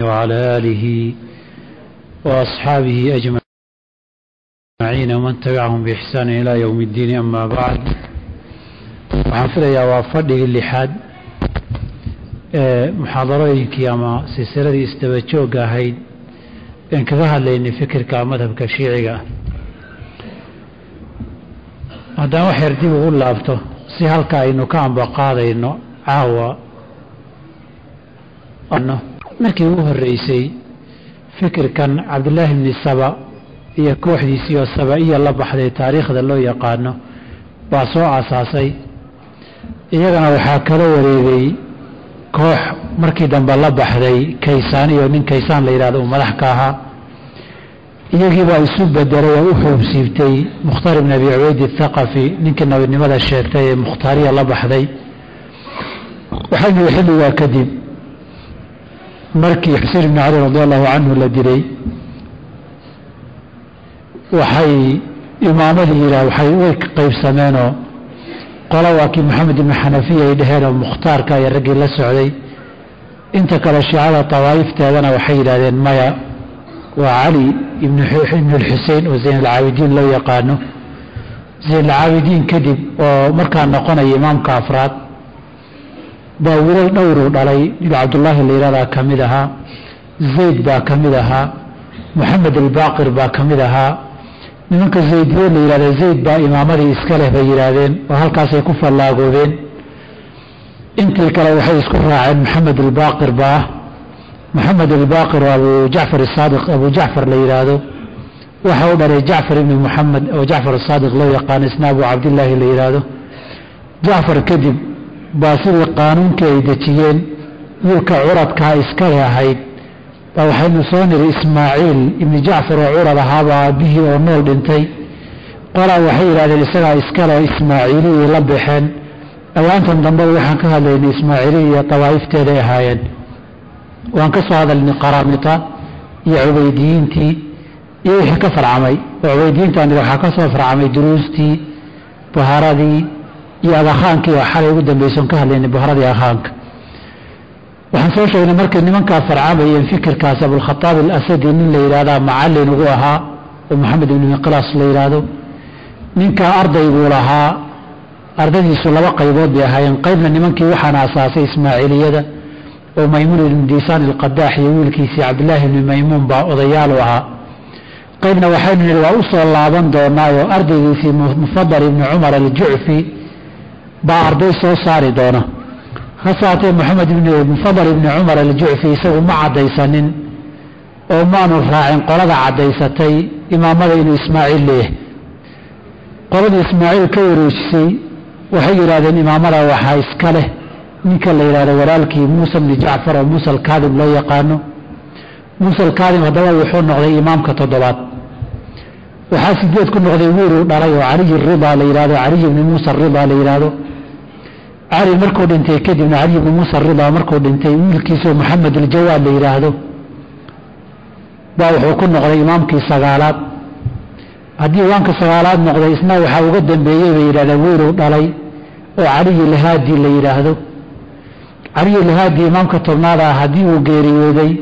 وعلى آله وأصحابه أجمعين ومن تبعهم بإحسان إلى يوم الدين. أما بعد، وحفظ يا وافدي اللحاد محاضرينك أما سلسلة استبجوجا هيد إن كذا لأن فكر كمذهب كشيعي هذا واحد دي بقول لابته سهل كأنه كان بقاضي إنه عاوة أنه markii uu horeysay fikirkan Cabdullah ibn Saba iyo kooxdiisii oo Sabaiya la baxday taariikhda loo yaqaano waa soo asaasay. iyagana waxaa kala wareegay koox markii dambe la baxday Kaysaan iyo nin Kaysaan la yiraahdo madax ka ahaa. iyagii baa isu bedelay oo u xuubsiibtay Mukhtaar ibn Abi Ubayd al-Thaqafi ninkii nabadnimada sheegtay ee Mukhtaariya la baxday. waxayna xilligaa kadib markii Xuseen ibn Ali radiyallahu anhu la dilay waxay imaamadii waxay way qaybsameen oo qolawakii Maxamed ibn Xanafiya ay dhaheen oo Mukhtaarka ay ragii la socday. inta kale shiicada tawaayifteedana waxay yiraahdeen maya waa Ali ibn al-Husayn oo Zayn al-Abidin loo yaqaano. Zayn al-Abidin kadib oo markaa noqonay imaamka afraad baa wiilal dhowr u dhalay Cabdullah leeyraada kamid ahaa, Zayd baa kamid ahaa, Muhammad al-Baqir baa kamid ahaa. nimanka Zaydiyada leeyraada Zayd baa imaamadii iska leh bay yiraahdeen oo halkaas ay ku fallaagoobeen. intii kale waxay isku raaceen Muhammad al-Baqir baa Muhammad al-Baqir Abu Ja'far as-Sadiq Abu Ja'far leeyraado waxa uu dhalay Ja'far ibn Muhammad oo Ja'far as-Sadiq loo yaqaan isna Abu Abdullah leeyraado. Ja'far kadib baasidii qaanuunkii ay dejiyeen wiilka curadka iska ahayd baa waxaynu soo niri Ismaaciil ibn Ja'far oo curad ahaaba aabihii oo nool dhintay. qola waxay yiraahdeen isagaa iska leh Ismaaciilii la bixeen. awaantan dambe waxaan ka hadlaynay Ismaaciilii iyo tawaayifteeda ahaayeen. waan ka soo hadalnay Qaraamita iyo Ubaydiyiintii iyo wixii ka farcamay. Ubaydiyiintan waxaa ka soo farcamay duruustii Buhaaradii iyo Abakhankii oo xalay ugu dambeeyay ka hadlaynay Buhaaradii Abakhanka. waxaan soo sheegnay markii nimanka farcamayeen fikirkaas Abu al-Khattab al-Asadi nin la yiraahdo macallin ugu ahaa oo Muhammad ibn Miqlas la yiraahdo. ninka ardaygu lahaa ardaydiisu laba qaybood bay ahaayeen. qaybna nimankii waxaan asaasay Ismaaciiliyada oo Maymuun ibn Diisan al-Qadaax iyo wiilkiisii Cabdullah ibn Maymuun baa odayaal u ahaa. qaybna waxaynu niri waa u soo laaban doonaa oo ardaygiisii Mufaddal ibn Umar al-Ju'fi baa arday soo saari doona. hasaatee Muhammad ibn Mufaddal ibn Umar al-Ju'fi isagu ma cadaysanin oo maanu raacin qolada cadaysatay imaamada inuu Ismaaciil leeyahay. qolada Ismaaciil ka wareejisay waxay yiraahdeen imaamada waxaa iska leh ninka la yiraahdo walaalkii Muusa ibn Ja'far oo Muusa al-Kaadib loo yaqaano. Muusa al-Kaadib hadaba wuxuu noqday imaamka toddobaad. waxaa sideed ku noqday wiil uu dhalay oo Ali ar-Rida la yiraahdo, Ali ibn Muusa ar-Rida la yiraahdo. Ali markuu dhintay kadibna Ali ibn Muusa ar-Rida markuu dhintay wiilkiisa Muhammad al-Jawaad la yiraahdo baa wuxuu ku noqday imaamkii sagaalaad. haddii imaamka sagaalaad noqday isna waxaa uga dambeeyay bay yiraahdeen wiil uu dhalay oo Ali al-Haadi la yiraahdo. Ali al-Haadi imaamka tobnaad haddii uu geeriyooday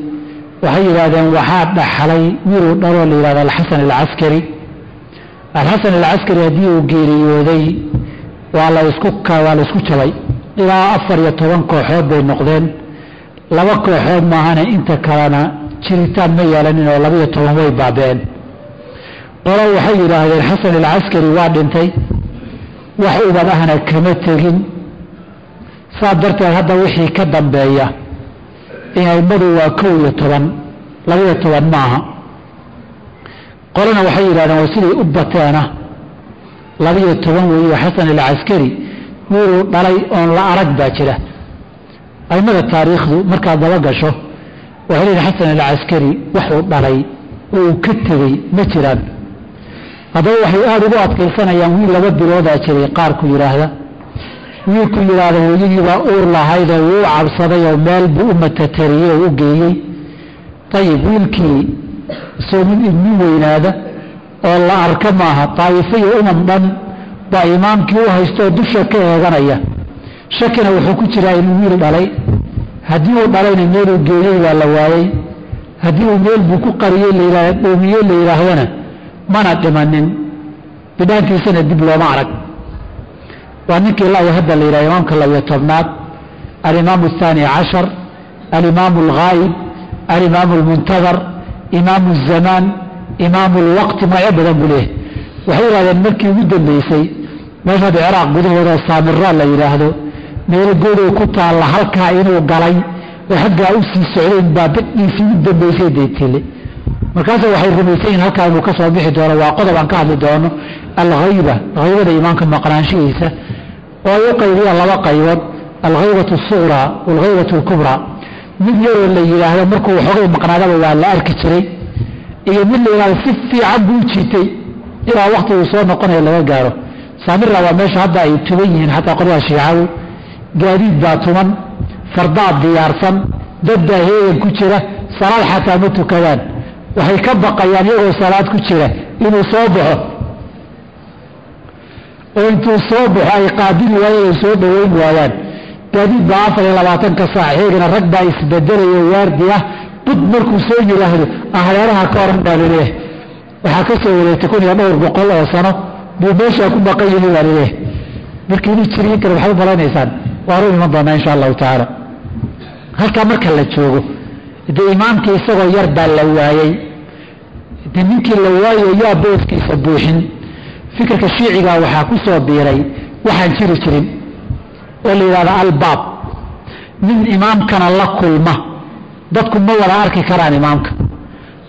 waxay yiraahdeen waxaa dhaxlay wiil uu dhalo la yiraahdo al-Hasan al-Askari. al-Hasan al-Askari haddii uu geeriyooday waa la isku jabay ilaa 14 kooxood bay noqdeen. laba kooxood maahane inta kalena jiritaan ma yeelanin oo 12 way baabeen. qolo waxay yiraahdeen Hasan al-Askari waa dhintay wax uu badahana kama tagin. sadarteed hadda wixii ka dambeeya inay madu waa 12 12 maaha. qolana waxay yiraahdeen waa sidii u bateena 12 weeye. Hasan al-Askari wiil dhalay oo la arag baa jira. aymada taariikhdu marka daba gasho waxay leeyahay Hasan al-Askari wuxuu dhalay oo ka tagay ma jiraan. hadaba waxay aad ugu adkaysanayaan wiil laba bilood ah jiray qaar ku yiraahda. wiilku yiraahdo hooyadii baa uur lahayd oo uu cabsaday oo meel buu u matatariyay oo u geeyay. tayib wiilkii soo mid ibn weynaada oo la arka maaha taayifay dhan baa imaamkii u haysto dusha ka eeganaya. shakina wuxuu ku jiraa inuu wiil dhalay. haddii uu dhalayna meel uu geeyay waa la waayay haddii uu meel buu ku qariyey la yidhahda dhoomiye la yidhaahdana mana dhimanin bidhaantiisana dib looma arag waa ninkii ilaa hadda la yidhahda imaamka 12aad alimaamu الثاني عشر alimaamu الغaayib alimaamu الmuntadar imaamu الzamaan imaamu الwaqti magacyo badan buu leeyahay waxay yidhahdeen markii ugu dambeysay meesha hadda ciraaq gudahooda saamirra la yidhaahdo meel godow ku taalla halkaa inuu galay oo xaggaa u sii socdeen baa dadhiisii ugu dambeysay daytile markaas waxay rumaysan in halkaa inuu ka soo bixi doono waa qodob aan ka hadli doono alghayba haybada imaamka maqnaanshihiisa oo ay u qaybiyaan laba qaybood alghaybatu الsughraa waalghaybatu اlkubraa mid yaroo la yidhaahdo markuu waxoogay maqnaadaba waa la arki jiray iyo mid la yidhahdo si fiican buu jiitay ilaa wakti uu soo noqonayo laga gaaro saamirra waa meesha hadda ay tuban yihiin xataa qolada shiicawi gaadiid baa tuman fardaad diyaarsan dad baa heegan ku jira salaad xataa ma tukadaan waxay ka baqayaan iyagoo salaad ku jira inuu soo baxo oo intuu soo baxo ay qaabili waayeen ay soo dhoweyn waayaan gaadiid baa 24 saac heegana rag baa isbedelayo waardi ah bud markuu soo yidhaahdo ahleeraha ka oran baa laleeyahay waxaa ka soo wareegtay 1200 oo sano buu meeshaa ku baqan yahay baa laleeyahay markii inuu jiriin kale waxaad u maleynaysaan waanu iman doonaa insha allahu tacaala halkaa marka la joogo dee imaamkii isagoo yar baa la waayey de ninkii la waayo yaa booskiisa buuxin fikirka shiiciga waxaa ku soo biiray waxaan jiri jirin oo la yidhahda albaab nin imaamkana la kulma dadku ma wada arki karaan imaamka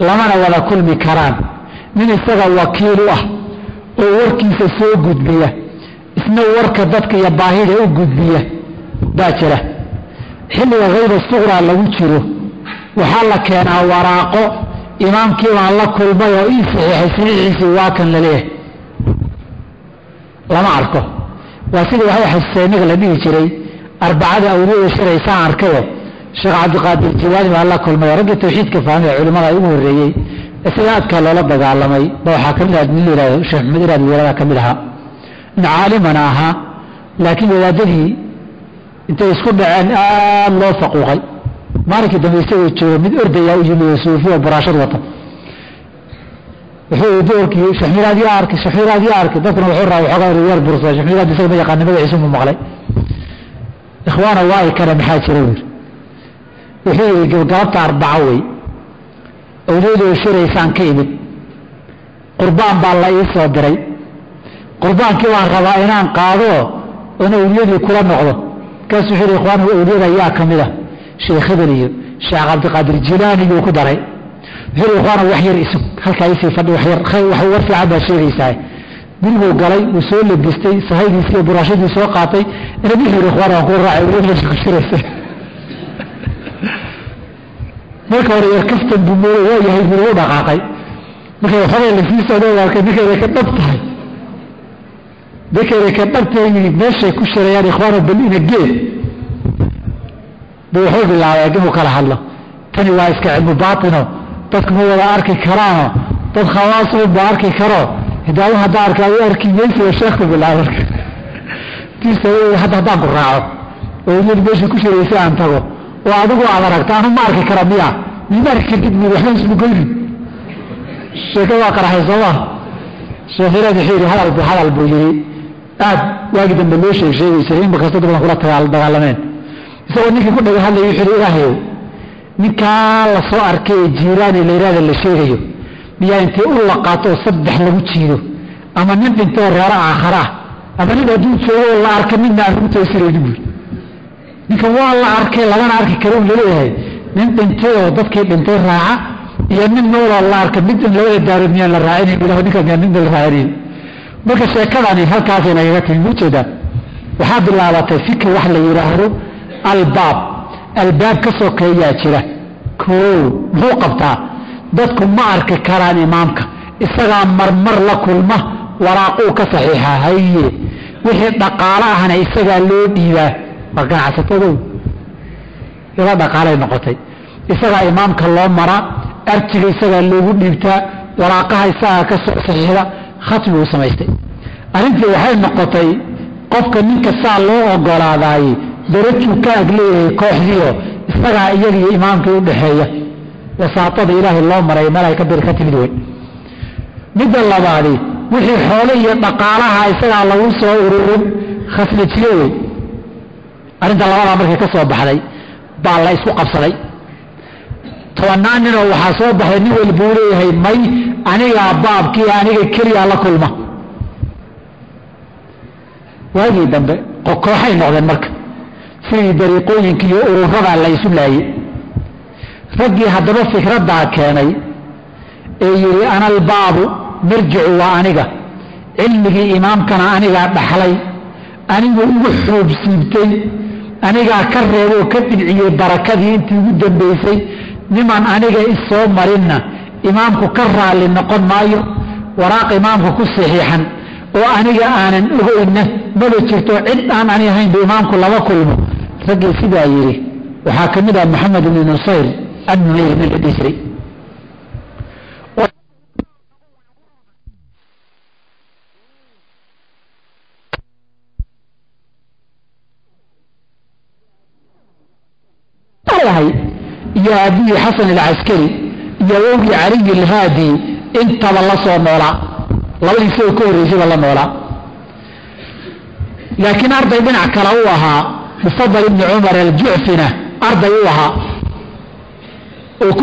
lamana wada kulmi karaan nin isaga wakiil u ah oo warkiisa soo gudbiya isna warka dadka iyo baahida u gudbiya baa jira xilliga hayba suqraa lagu jiro waxaa la keenaa waraaqo imaamkii baan la kulmay oo ii saxiixay saxiixiisii waa kan laleeyahay lama arko waa sidii waxay xuseyniga la dhihi jiray arbacada awliyada shiraysaan arkayo sheekh cabdiqaadir jiwaani baa la kulmay raggii tawxiidka fahmay culimada ugu horreeyey isaga aadkaa loola dagaalamay ba waxaa kamid ah nin la yidhahdo sheekh maxamed iraad weerada ka mid ahaa nin caalimana ahaa laakiin wadaadadii intay isku dhaceen aad loo faquuqay maalinkii dambe isagoo jooga mid ordayaa u yimi oo suufi oo buraashad wata wuxuu doorkii sheekh miraad yaa arkay dadkuna wuxuu raa waxoogaa riwaar bursa sheekh miraad isaga ma yaqaan magaciisa mu maqlay ikhwaana waa ay kale maxaa jira wuxuu yidhi galabta arbaca wey awliyadoo shiraysaan ka imid qurbaan baa la ii soo diray qurbaankii waan rabaa inaan qaado oon awliyadii kula noqdo markaasuu wuxuu yidhi ikhwaana awliyada yaa ka mid ah sheekh hebel iyo sheekh cabdiqaadir jilaani yuu ku daray wuxuu yidhi ikhwaana wax yar isug halkaa isii fadhi wax war fiican baa sheegaysaa guriguu galay wuu soo labistay sahaydiisii iyo buraashadii soo qaatay ina wuxuu yidhi ikhwaana waan kula raacay awliyada ku shiraysa marka hore yar kaftan buu mooday waa yahay buu u dhaqaaqay markay waxoogaa lasii socday arkay ninkayda ka dhab tahay ninkayda ka dhab tahay meeshay ku shirayaan ikhwaana bal ina geed buu wuxuu bilaabay inuu kala hadlo tani waa iska cilmu baatino dadku ma wada arki karaano dad khawaasuun baa arki karo hidaadu haddaa arka u arki maysi oo sheekhu bilaabay tiisa haddaan ku raaco oo iyadu meeshay ku shiraysay aan tago oo adigu aad aragta anu ma arki kara miya nima arki kartid mi waxba ismu goynin sheeke waa qaraxay sooma sheekhireed wuxuu yidhi hadal buu yidhi aad waagi dambe loo sheegi jiray in bakasta dubadan kula dagaalameen isagoo ninkii ku dhaga hadlaya wuxuu yidhi ilaahayow ninkaa la soo arkay ee jiiraani la yidhahda la sheegayo miyaa intay u laqaato oo 3 lagu jiido ama nin dhintoo reero aakhara ah ama nin hadduu joogo oo la arka midna aan ugu toosiraynin buuri ninka waa la arkay lagana arki karo un laleeyahay nin dhintay oo dadkii dhintay raaca iyo nin nooloo la arka mid in labada daarood miyaan la raacinayn ilah ninka miyaan midna la raacinayn marka sheekadani halkaasay nagaga timi ujeedaa waxaa bilaabatay fikir wax la yidhaahdo albaab ka sokeeyaa jira koow muxuu qabtaa dadku ma arki karaan imaamka isagaa marmar la kulma waraaquu ka saxiixa haye wixii dhaqaalo ahna isagaa loo dhiibaa waa ganacsatadow ila dhaqaalay noqotay isagaa imaamka loo maraa arjiga isagaa loogu dhiibtaa waraaqaha isagaa ka soo saxiixda khatmi uu samaystay arrintii waxay noqotay qofka ninka saa loo ogolaadaayey darajuu ka agleeyahay kooxdiio isagaa iyagiyo imaamkii u dhaxeeya wasaatada ilaahay loo maray malay ka bir ka timid way midda labaadi wixii xoolo iyo dhaqaalaha isaga lagu soo ururin khasnatiyo way arinta labada markay ka soo baxday baa la isku qabsaday tobanaan oo waxa soo baxay nin walba uu leeyahay may aniga baabkii aniga kaliya la kulma waagii dambe kooxay noqdeen marka sidii dariiqooyinkii iyo ururada la isu laayay raggii haddaba fikradaa keenay ee yiri ana albaabu marjicu waa aniga cilmigii imaamkana anigaa dhaxlay anigu ugu xoobsiibtay anigaa ka reeboo ka dhibciyey barakadii intii ugu dambaysay niman aniga isoo marinna imaamku ka raalli noqon maayo waraaq imaamku ku saxiixan oo aniga aanan ogoyna maba jirto cid aan ani ahaynba imaamku laba kulmo raggii sidaa yidhi waxaa ka mid ah maxamed ibni nusayr annumayr nin la dhihi jiray iyo aabihii xasan alcaskari iyo awowgii caliyi alhaadi intaba la soo noolaa labadiisa oo ka horreysayba la noolaa laakiin arday dhinac kale u ahaa mufadal ibni cumar aljucfina arday u ahaa oo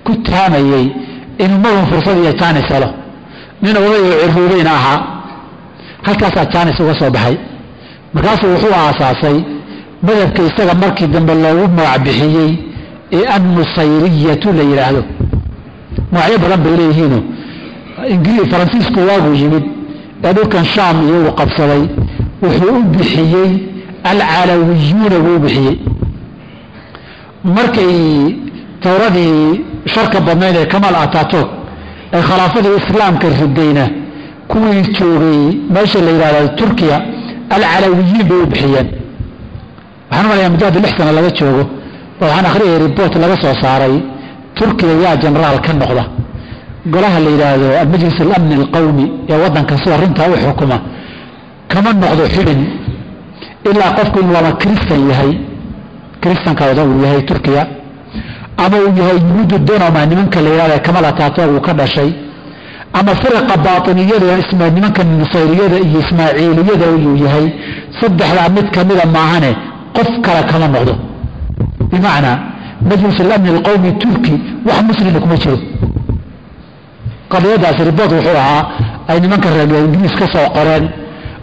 ku taamayey inuu madan fursad iyo jaanis helo nin oday oo cirruubayna ahaa halkaasaa jaanis uga soo baxay markaasuu wuxuu aasaasay madhabka isaga markii dambe loogu magac bixiyey ee annusayriyatu la yidhaahdo magacyo badan bay leeyihiino faransiisku waaguu yimid ee dhulkan shaam iyo uu qabsaday wuxuu u bixiyey alcalawiyuuna buu u bixiyey markay towradii sharka badnayd ee kamal ataturk ee khilaafadii islaamka ridayna kuwii joogay meesha la yidhahdo turkiya alcalawiyiin bay u bixiyeen waxaan umalayaa muddo 6 sano laga joogo waxaan akhriyay report laga soo saaray turkiya yaa generaal ka noqda golaha la yiraahdo majlis al-amn al-qawmi ee wadanka soo arinta u xukuma kama noqdo xubin ilaa qofku inuu wada kristan yahay kristanka wada uu yahay turkiya ama uu yahay yuhuud doonama nimanka la yiraahdo kamal ataturk uu ka dhashay ama firqa baatiniyada isma nimanka nusayriyada iyo ismaaciiliyada uu yahay saddexda mid kamida maahane qof kala kama noqdo bimaana majlis al-amn al-qawmi turki wax muslim kuma jiro qadiyadaas ribad wuxuu ahaa ay nimanka reer Ingiriis ka soo qoreen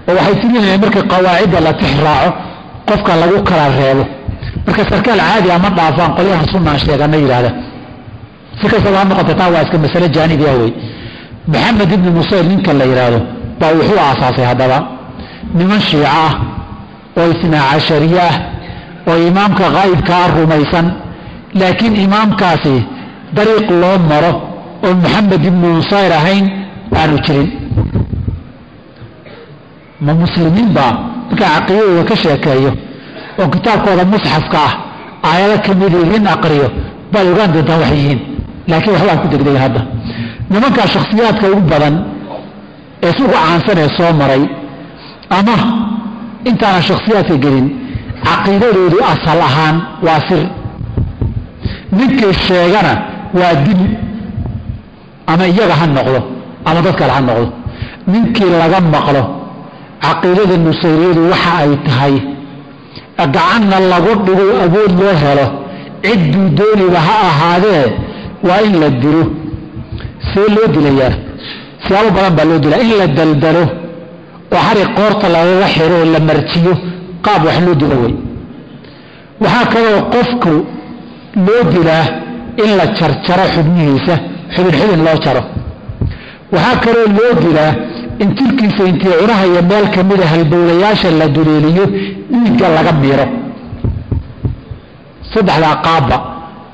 oo waxay tiriyeen marka qawaacid la tixraaco qofka lagu kala reebo marka sarkaal caadi ama dhaafaan qolyaha sunnah sheegana yiraahdo fikirka waa noqotay taa waa iska mas'ala jaanibi ah way maxamed ibn nusayr ninka la yiraahdo baa wuxuu aasaasay hadaba niman shiica ah oo isna cashariya oo imaamka qaybka rumaysan laakiin imaamkaasi dariiq loo maro oo maxamed ibn nusayr ahayn aanu jirin ma muslimiin baa marka aqoonta ka sheekeeyo oo kitaabkooda musxafka ah aayado kamid yihiin aqriyo bal ogaan doontaa wax yihiin laakiin waxa ku degdegay hadda nimanka shakhsiyaadka ugu badan ee suuqa caansan ee soo maray ama intaana shakhsiyaadka gelin caqiidadoodu asal ahaan waa sir ninkii sheegana waa dil ama iyaga ha noqdo ama dadka ha noqdo ninkii laga maqlo caqiidada nusayriyadu waxa ay tahay gacanna lagu dhigo awood loo helo cidduu dooniba ha ahaadee waa in la dilo see loo dilayaa siyaabo badan baa loo dilaa in la daldalo oo xariiq qoorta lagaga xiro oo la marjiyo qaab wax loo dilo wey waxaa kaloo qofku loo dilaa in la jarjaro xubnihiisa xubin loo jaro waxaa kaloo loo dilaa in tilkiisa intii cunaha iyo meel ka mid ah halbowlayaasha la duleeliyo dhiigga laga miiro saddexda qaabba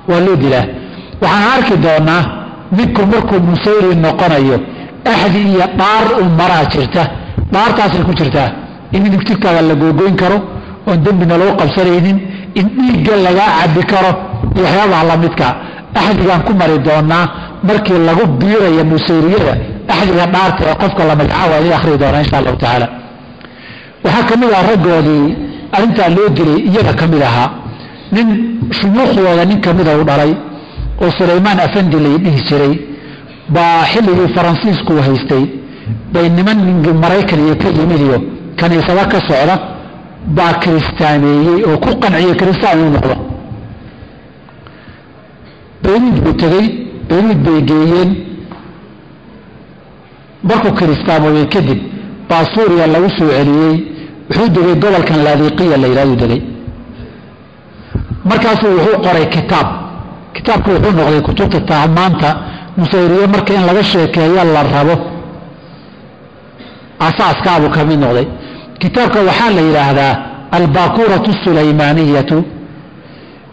waa loo dilaa waxaan arki doonaa ninku markuu musayri noqonayo axdi iyo dhaar u maraa jirta dhaartaasay ku jirtaa in digtirkaaga la googoyn karo oon dembina loo qabsanaynin in dhiigga lagaa cabbi karo iyo waxyaabaha lamidka axdigaan ku mari doonaa markii lagu biirayo musayriyada axdiga dhaarta ee qofka la magacaabo ay akhri doonaa insha Allah taala waxaa kamid ah raggoodii arinta loo dilay iyaga kamid ahaa nin shuyuukhdooda nin kamida u dhalay oo Sulaymaan Afandi la dhihi jiray baa xilligii Faransiisku haystay bay niman Maraykan iyo ka yimid iyo kaniisada ka socda baa kiristaaneeyay oo ku qanciyay kiristaan inuu noqdo Beirut buu tagay Beirut bay geeyeen markuu kiristaamoobay kadib baa Suuriya lagu soo celiyey wuxuu degay gobolkan Laadiqiya la yiraahdo degay markaasuu wuxuu qoray kitaabku wuxuu noqday kutubta taamaanta Nusayriye marka in laga sheekeeyo la rabo asaaskaabu ka mid noqday kitaabka waxaa la yiraahdaa al-Baquratu Sulaymaniyatu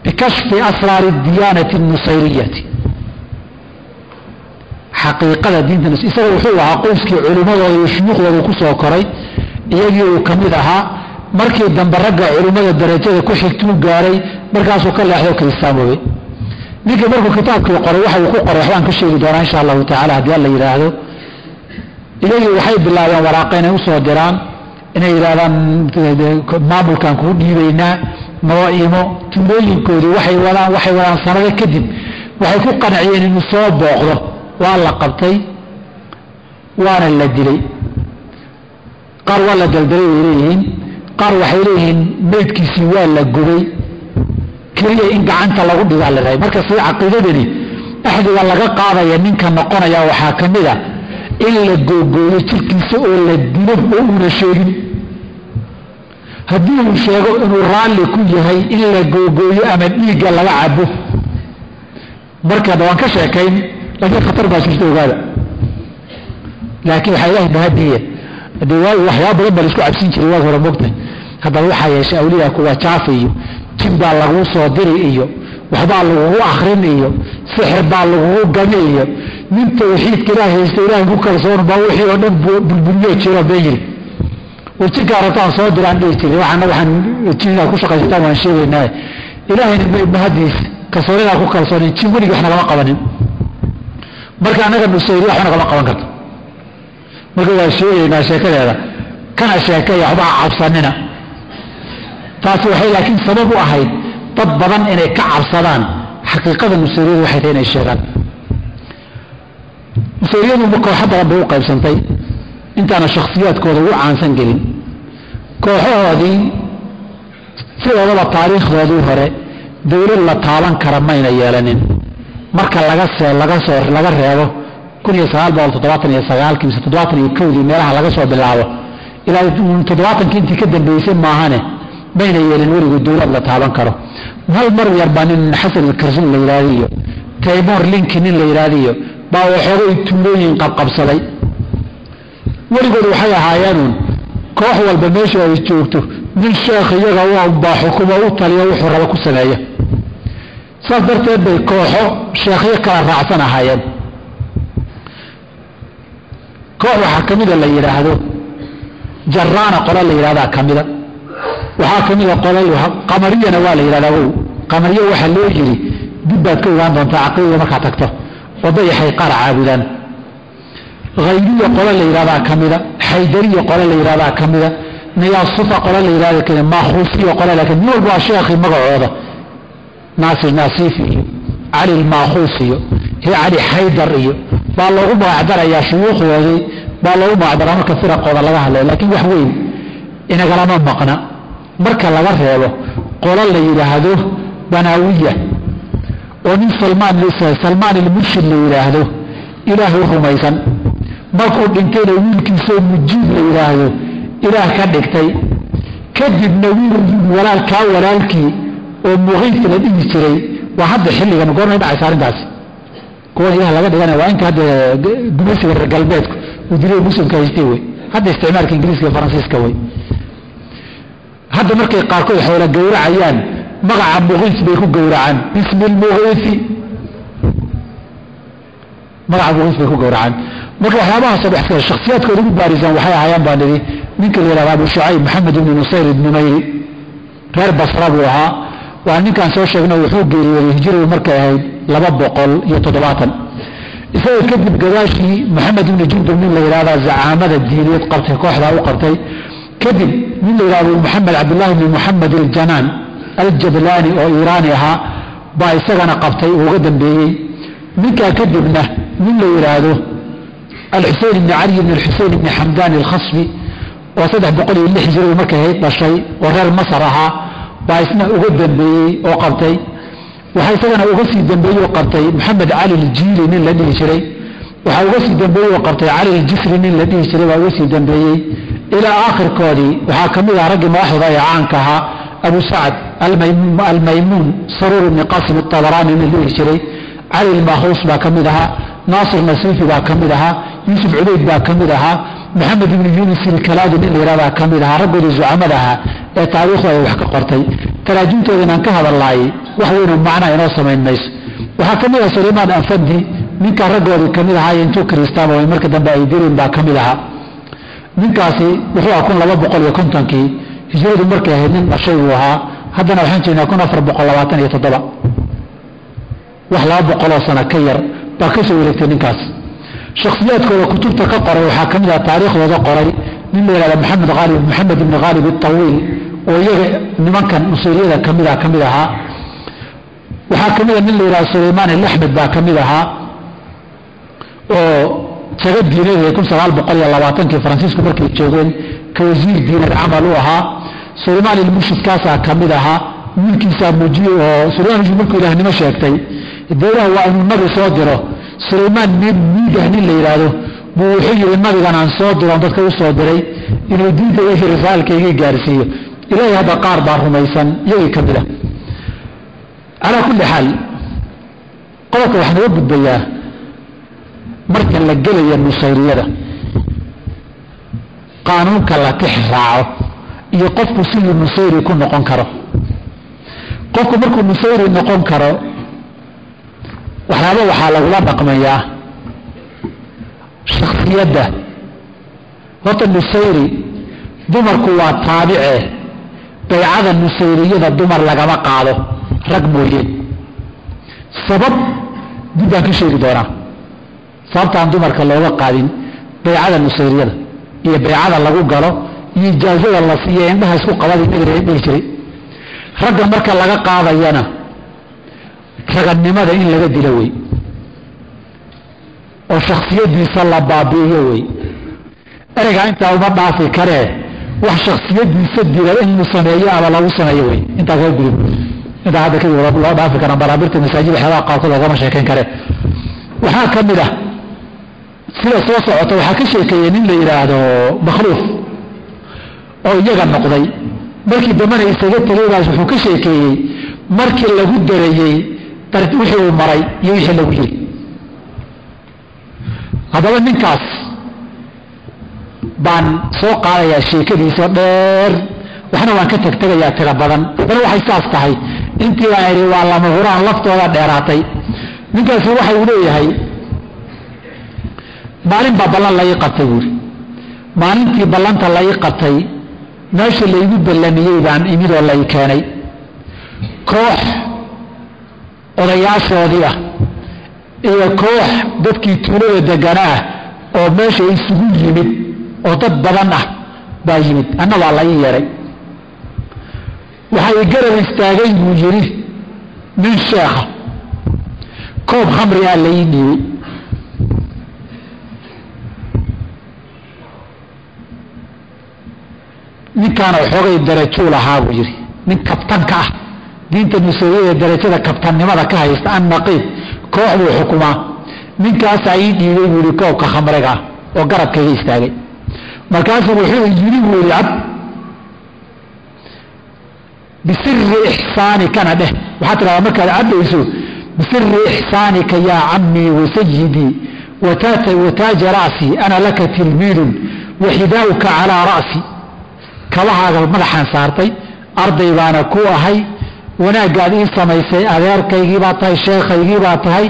bikashfi asrar ad-diyanati an-nusayriyati xaqiiqada diinta isaga wuxuu ahaa qoyskii culimadooda iyo shuyuukhdooda ku soo koray iyagii uu kamid ahaa markii dambe ragga culimada darajada ku xigtuu gaaray markaasuu ka leexdo kiristaamoobay ninkii markuu kitaabkii qoray waxa uu ku qoray waxaan ka sheegi doonaa insha Allah ta'ala hadii la yiraahdo iyagii waxay bilaabeen waraaqo inay u soo diraan inay yiraahdaan maamulkan ku dhiibaynaa noo imo tuulooyinkoodii waxay wadaan sanado kadib waxay ku qanciyeen inuu soo booqdo waa la qabtay waana la dilay qaar waa la daldalay leeyihiin qaar waxay leeyihiin meydkiisii waa la gubay kaliya in gacanta lagu dhigaa la raay marka si caqiidadani axdiga laga qaadaya ninka noqonaya waxaa kamid ah in la googooyo jirkiisa oo la dilo oo una sheegin haddii uu sheego inuu raalli ku yahay in la googooyo ama dhiigga laga cabo marka waan ka sheekayn laakiin khatar baa jirta ogaada laakiin waxaa ilaahay mahadiye haddii waxyaaba badan baa la isku cabsin jiray waad hore mogtay haddaba waxaa yeeshay awliyaa kuwa jaafi iyo jin baa laguu soo diri iyo waxbaa lagugu akrin iyo sixir baa lagugu gami iyo nin tawxiidka ilaahay haysta ilaahay ku kalsoon baa wixii oo dhan bulbulyo jiro been yiri wajinka rataan soo diraan dhihi jiray waxaan jinna ku shaqaystaan waan sheegaynaa ilaahayna mahadiis kalsoonida ku kalsoon jin weliga waxna lama qabanin marka anaga nusayri waxna lama qaban karto marka waa sheegaynaa sheekadeeda kana sheekaya waxba cabsanina taasi waxay laakiin sabab u ahayd dad badan inay ka cabsadaan xaqiiqada nusayriyadu waxay tahay inay sheegaan nusayriyadu ma kooxo badan bay u qaybsantay intaana shakhsiyaadkooda ugu caansan gelin kooxahoodii sidoodaba taariikhdoodii hore dawlad la taaban kara mayna yeelanin marka laga reebo 1979 mise 71 meelaha laga soo bilaabo ilaa 70 intii ka dambeysay maahane bayna yeelin weligu dawlad la taaban karo hal mar yar baa nin Xasan al-Karzuun la yiraahdo Taymur Lincoln la yiraahdo baa waxay tuulooyin qabsaday weligood waxay ahaayeen koox walba meesha ay joogto nin sheekh iyaga waa baa xukumo u taliyo wuxuu rabo ku sameeyo saas darteed bay kooxo sheekhiyo kala raacsan ahaayeen koox waxaa kamid la yiraahdo Jarraana qola la yiraahdo kamida waxaa kamid ah qolay qamariyana waa la yiraahdaa qamariyo waxa loo yiri dibbaad ka ogaan doontaa aqoonta marka tagto wadayahay qaar caabudaan غيرية قول اللي يرادا كاملة حيدرية قول اللي يرادا كاملة نياصفة قول اللي يرادا كده ماخوفية قول لكن نور بقى شيخي مقعوضة ناصر ناصيفي علي الماخوفي هي علي حيدرية بالله ما أعذر يا شيوخ وذي بالله ما أعذر أنا كثيرا قول الله لكن وحوين إن قلنا مقنا مركا لغرهبه قول اللي يرادا بناوية ومن سلمان المرشد اللي يرادا إله رميسا markuu dhintay wiilkiisa mujiib la yiraahdo ilaah ka dhigtay kadibna walaalkii oo muqiif la dhigi jiray waa hadda xilligan goornay dhacay saarintaas kuwa ilaah laga dhigana waa inta hadda gumeysiga reer galbeedku uu diray muslimka haystay way hadda isticmaalka ingiriiska iyo faransiiska way hadda markay qaarkood xoolo gowracayaan magaca muqiif bay ku gowracaan bismil muqiifi magaca muqiif bay ku gowracaan marka waxyaabaha saddexda shakhsiyaadkooda ugu baarisan waxay ahaayeen baanidi ninka la yiraahdo Abu Shu'ayb Muhammad ibn Nusayr ibn Mayri reer Basra buu ahaa waa ninkan soo sheegnay wuxuu geeriyooday hijrada markay ahayd 270 isaga kadib gadaashii Muhammad ibn Jundub nin la yiraahdo zacaamada diineed qabtay kooxda u qabtay kadib nin la yiraahdo Muhammad Abdullah ibn Muhammad al-Janan الجبلاني أو إيرانيها بايسغنا قبطي وغدن بي منك كذبنا من لو يراده الحسين بن علي بن الحسين بن حمدان الخصبي وصدح بقول اللي حجروا مكة هيت بشيء وغير مصرها بايسنا وغدن بي وقبطي وحيسغنا وغسي دنبي وقبطي محمد علي الجيلي من الذي يشري وحوغسي دنبي وقبطي علي الجسري من الذي يشري وغسي دنبي إلى آخر كودي وحاكمي رجل واحد عنكها أبو سعد الميمون سرور بن قاسم الطبراني من اللي يشري علي المخوص باكمدها ناصر نسيفي باكمدها يوسف عبيد باكمدها محمد بن يونس الكلادي من اللي رابع كمدها رجل زعمدها تاريخه وحكى قرطي تراجمته إن انكهض الله وحوينهم معنا ينوصى من الناس وحكمها سليمان أنفدي منك رجل كمدها ينتو كريستان ويمرك دنبا يديرين باكمدها ninkaasi wuxuu akun 250kii hijradu markay ahayd nin dhashay uu ahaa haddana waxaan jeednaa 1427 wax 200 sano ka yar baa ka soo wareegtay ninkaas shakhsiyaadkooda kutubta ka qoray waxaa ka mid ah taariikhdooda qoray nin la yiraahdo maxamed ibn ghalib al-tawiil oo iyaga nimankan usuuliyada ka mid ahaa waxaa ka mid ah nin la yiraahdo sulaymaan al-ahmed baa ka mid ahaa oo سجد دينه يكون 1920 فرانسيسكو مركي جوجين كوزير دين العمل وها سليمان المرشد كاسا كمدها ملكي ساموجي سليمان الملك له نما شيغتي الدوله هو ان النبي صادره سليمان ميدهني اللي يراده بو خير النبي كان صادره dadka uu soo diray inuu diinta iyo risaalkayga gaarsiiyo ilaahay hada qaar baa rumaysan iyay kamida ala kulli hal qolka waxna u gudbayaa marka la gelayo nusayriyada qaanuunka la tixraaco iyo qofku sidii nusayri ku noqon karo qofku markuu nusayri noqon karo waxaa lagula dhaqmayaa shakhsiyadda horta nusayri dumarku waa taabice baycada nusayriyada dumar lagama qaado rag mooye sabab dibaan ka sheegi doonaa sababtaan dumarka looga qaadin baycada nusayriyada iyo baycada lagu galo iyo ijaazada la siiyo indhaha isku qabadii nabiga dhihi jiray ragga marka laga qaadayana raganimada in laga dilo wey oo shakhsiyadiisa la baabi'iyo wey ereyga intaa uma dhaafi karee wax shakhsiyadiisa dila in la sameeyo ama lagu sameeyo wey intaa ka gudub intaa hadda kadib loo dhaafi karaan baraabirta masaajida xeebaha qaarkood loogama sheekayn kare waxaa ka mid ah sida soo socota waxaa ka sheekeeyey nin la yidhaahdo makhluuf oo iyaga noqday markii dambana isaga tegaybaas wuxuu ka sheekeeyey markii lagu dareeyey wixii uu maray iyo wixii lagu yiri haddaba ninkaas baan soo qaadayaa sheekadiisa dheer waxna waan ka tegtegayaa tira badan haddana waxay saas tahay intii baan idhi waa lama huraan laftooda dheeraatay ninkaasi waxa uu leeyahay maalin baa ballan la ii qabtay buuri maalintii ballanta la ii qabtay meesha laygu ballamiyey baan imid oo la ii keenay koox odayaashoodii ah iyo koox dadkii tuulada deganaa oo meesha isugu yimid oo dad badan ah baa yimid anna waa la ii yeedhay waxay garab istaagay buu yidhi nin sheekha koob khamri ah la ii dhiibay ninkaana xoogay darajuu lahaa buu yidhi nin kabtanka ah diinta nusayriyada darajada kabtannimada ka haysta an naqiib koox buu xukumaa ninkaasaa ii dhiibay buu yidhi koobka khamriga ah oo garabkayga istaagay markaasuu wuxuu yidhi buu yidhi cab bisiri ixsaanikana dheh waxaa tidhahdaa markaad cabbayso bisiri ixsaanika yaa cammii wasayidii wataaja ra'sii ana laka tilmiidun waxidaa'uka calaa ra'si kabahaaga madaxaan saartay arday baana ku ahay wanaaggaad ii samaysay adeerkaygii baa tahay sheekhaygii baa tahay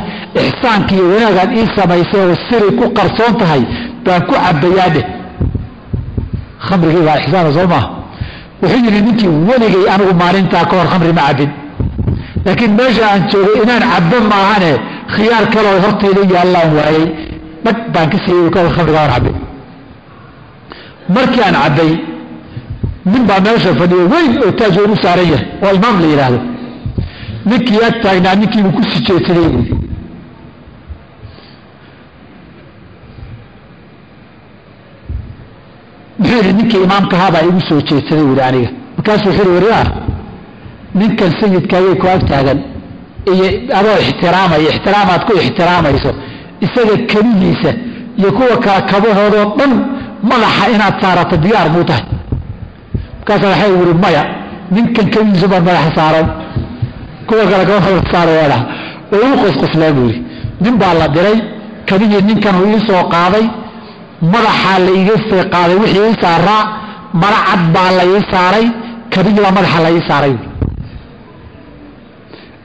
ixsaankii iyo wanaagaad ii samaysay oo siri ku qarsoon tahay baan ku cabbayaa dheh khamrigii baa ixsaana soo maaha wuxuu yidhi ninkii weligay anigu maalintaa ka hor khamri ma cabbin laakiin meesha aan joogay inaan cabbo maahane khiyaar kaloo hortayda yaallaan waayey dhag baan ka siiyey ka hor khamriga aan cabbay markii aan cabbay من بعد ما شافني وين تاجر سارية والإمام اللي هذا نكي أتاعنا نكي وكل شيء تريد بحيث نكي إمام كهذا يوسف شيء تريد عليه مكاسو حلو ورياه نك السيد كاوي كوالك تاعن أبو احترامات كل احترام يسوع السيد كنيسة يكون كابوه هذا من ملحة إن صارت الديار موته كاسر حيور الماء من كان كم زبر ملحة صارت كوا كلا كوا صار ولا ويقص قسلابوري من بالله دري كذي من كانوا يسوق قاضي ملحة اللي يجف قاضي وحي صار ملعب بالله يساري كذي لا ملحة لا يساري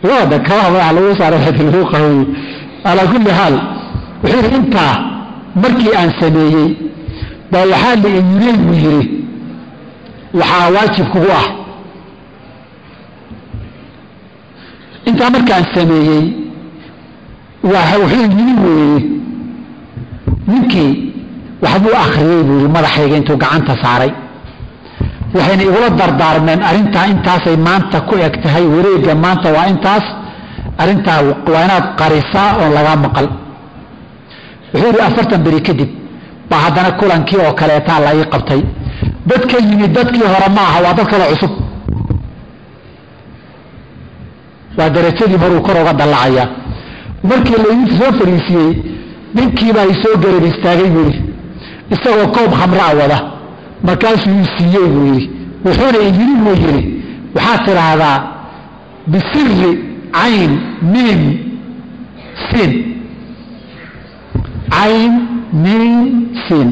هذا كلام على يسار هذا الفوق على كل حال وحين انت مركي أن سميي بوحال يريد ويري وحاواجب كواه انت مركي أن سميي وحين يريد ويري منكي وحبو آخرين ويري مرحيق انتو قعنت صاري وحين يقول الدردار من أرنتا انتاسي مانتا كو اكتهي وريقا مانتا وانتاس أرنتا وينات قريصاء ولغا مقل وحيري أفرتن بري كدب بعدنا كولان كي او كاليتا الله يقبتي دادك يمي دادكي هرماها ودادك العصب ودرتدي مرو كرو غدا اللعيا مركي اللي يسو فريسيي منكي با يسو قرب استاغي يوري استاغو كوب خمراء وده markaasuu uu siiyey buu yidhi wuxuuna yiri buu yidhi waxaa tidhaahdaa bisiri cayn miim siin cayn miim siin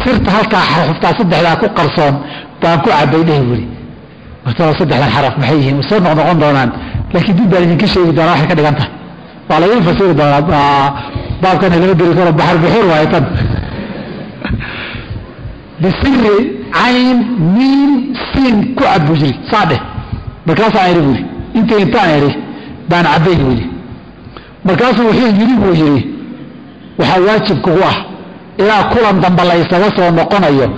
sirta halkaa xaraftaa saddexdaa ku qarsoon baan ku cabay dheh buu yidhi martaba saddexdan xaraf maxay yihiin soo noqon doonaan laakiin dib baan idinka sheegi doonaa waxay ka dhigan tahay waa laga fasiri doonaa baabkan laga geli karo baxar buxuur waaye tan بسر عين ميم سين كعب بجري صادق مركز عيري بولي انت عيري بان عبيد بولي مركز وحيد يريد بجري وحواجب كواه الى كلام دنب الله يسوس ونقنيه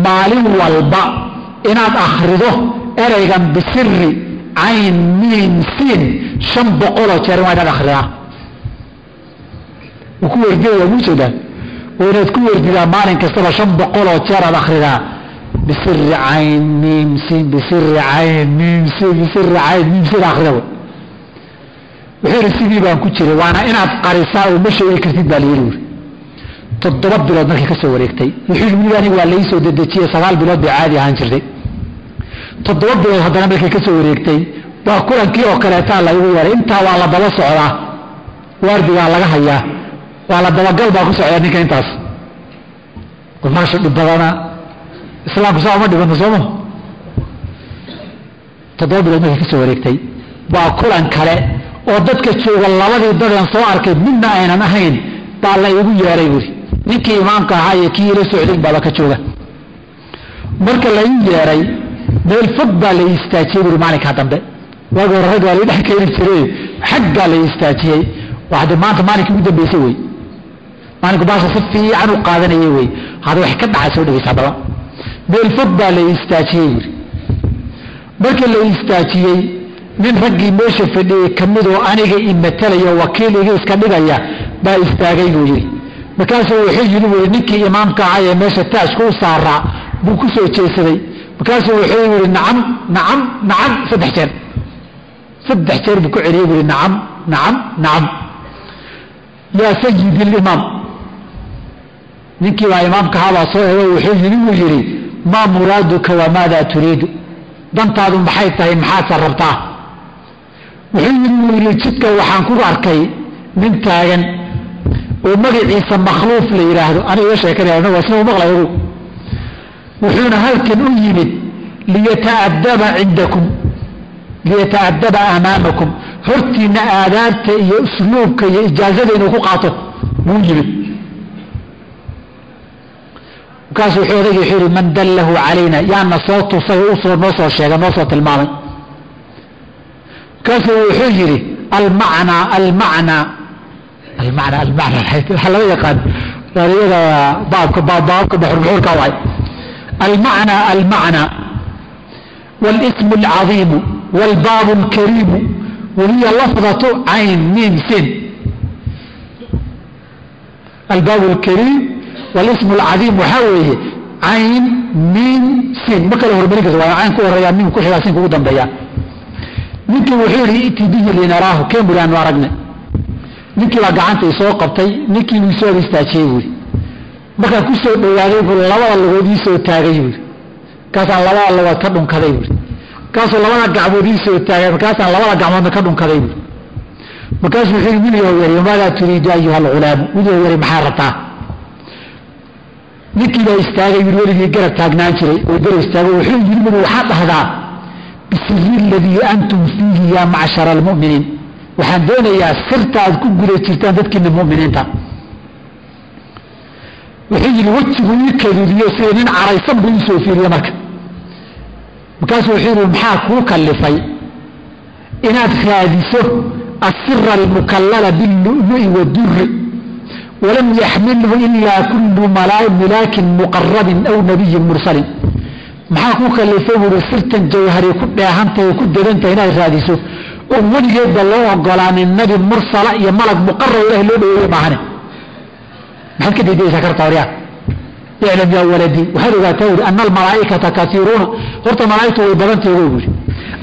مالي والباء اناد اخرجه اريغا بسر عين ميم سين شم بقوله تشرما دا اخرها وكو يرجع موسى وإنه تكون إذا مالين كستبا شنب قولة وتشارة الأخرى بسر عين ميم سين بسر عين ميم سين بسر عين ميم سين أخرى وحير السيدي بان كتشري وانا إنا قارساء ومشي الكرتيد باليرور تضرب بلاد مركي كسو ريكتي يحيل من ذلك ولا يسو ددتشي سغال بلاد بعادي هانشردي تضرب بلاد هدنا مركي كسو ريكتي وكلان كي وكاليتا الله يقول انتا والله بلا سعلا واردي والله هيا وعلى الدواقل باكو سعيا نيكا انتاس قلت ما شرط الدوانا اسلام كساو مدي بند صومه تضرب لما كسو وريكتي باكولان كالي وددك تشوغ اللوادي الدريان سو اركي منا اينا نحين بالا يقول ياري بوري نيكي امامك هاي كي رسو عدين بالا كتشوغا مركا لا ياري ميل فضا لا يستاجي بوري مالك هاتم ده واقو الرقا اللي نحكي يرسري حقا لا يستاجي واحد ما انت مالك يقول بيسوي مالك باشا صفي عنه قادنا يوي هذا واحد كدع سوى دي سابلا بالفضة اللي يستاجيه بركة اللي يستاجيه من رقي موشة في اللي كمدو انيجي امتالي وكيل يجي اسكندقيا با يستاجيه يجري مكاسو يحيي يقول نكي امامك عاية ماشا تاشكو صارع بوكسو تشيسري مكاسو يحيي يقول نعم نعم نعم صدح تير بكو عري يقول نعم نعم نعم يا سيد الامام نكي وإمامك هذا صحيح وحيث يجري ما مرادك وماذا تريد دانتادو maxay tahay maxaad sarrabtaa wuxuu yiri jidka waxaan ku arkay nin taagan oo magaciisa makhluuf la yiraahdo aniga sheekadayna waa soo maqlayo wuxuuna halkan u yimid liyata'addaba cindakum liyata'addaba amaamakum hortiina aadaabta iyo usluubka iyo ijaazada inuu ku qaato buu yimid كاس وحوري يحيري من دله علينا يعني صوت وصوت نصر الشيء نصر المعنى كاس وحيري المعنى المعنى المعنى المعنى هلا يقال بابك بحر بحور كواي المعنى المعنى والاسم العظيم والباب الكريم وهي لفظة عين ميم سين. الباب الكريم والاسم العظيم وحويه عين ميم سين ما كان هو الملك عين كو ريا ميم كو خلاسين كو دنبيا ninkii wuxuu yiri itibihi linarahu keen bulaan waragne ninkii la gacanta soo qabtay ninkii uu soo istaajiyay wuri marka ku soo dhawaaday buu labada lugoodii soo taagay wuri kaasaan labada lugood ka dhunkaday wuri kaasoo labada gacmoodii soo taagay kaasaan labada gacmood ka dhunkaday wuri markaas wuxuu yiri yiri maada turiidu ayuha alghulaam wuxuu yiri maxaa rabtaa ninkii la istaagay wuri weligii garab taagnaan jiray oo garab istaagay wuxuu yiri waxa dhahdaa بسر الذي أنتم فيه يا معشر المؤمنين وحدونا يا سرت أذكر قولي تلتان ذاتك المؤمنين وحيجي الوجه يكذب يسيرين عريصا بيسو في اليمك وكاسو حير المحاك وكلفي إن أدخادسه السر المكلل باللؤلؤ والدر ولم يحمله إلا كل ملاك مقرب أو نبي مرسل maxaa ku kallifay wuu sirtan jawhari ku dheehantay ku dadantay inay raadiso oo waligeed loo ogolaanin nabi mursala iyo malag muqarrab ilaahay loo dhoweeyay maahane maxaad ka diidaysaa kartaariya yaclam ya waladi waxaad ogaataa wuri anna almalaa'ikata katiiruuna horta malaa'igtu way badantahay wuri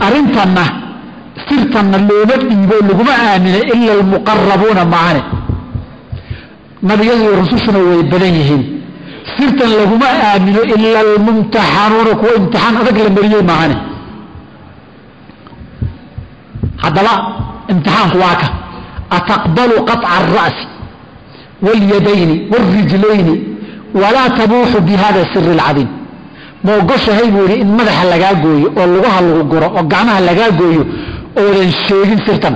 arrintanna sirtanna looma dhiibo laguma aamina ila almuqarrabuuna maahane nabiyadu iyo rusushuna way badan yihiin sirtan laguma aamino ila almumtaxanuuna kuwa imtixaan adag la mariyey maahane haddaba imtixaanku waa ka ataqbalu qaطca alra'si waاlyadayni wاlrijlayni walaa tabuuxu bihada siri اlcadiim ma ogoshahay buu yidhi in madaxa lagaa gooyo oo lugaha lagu guro oo gacmaha lagaa gooyo oodan sheegin sirtan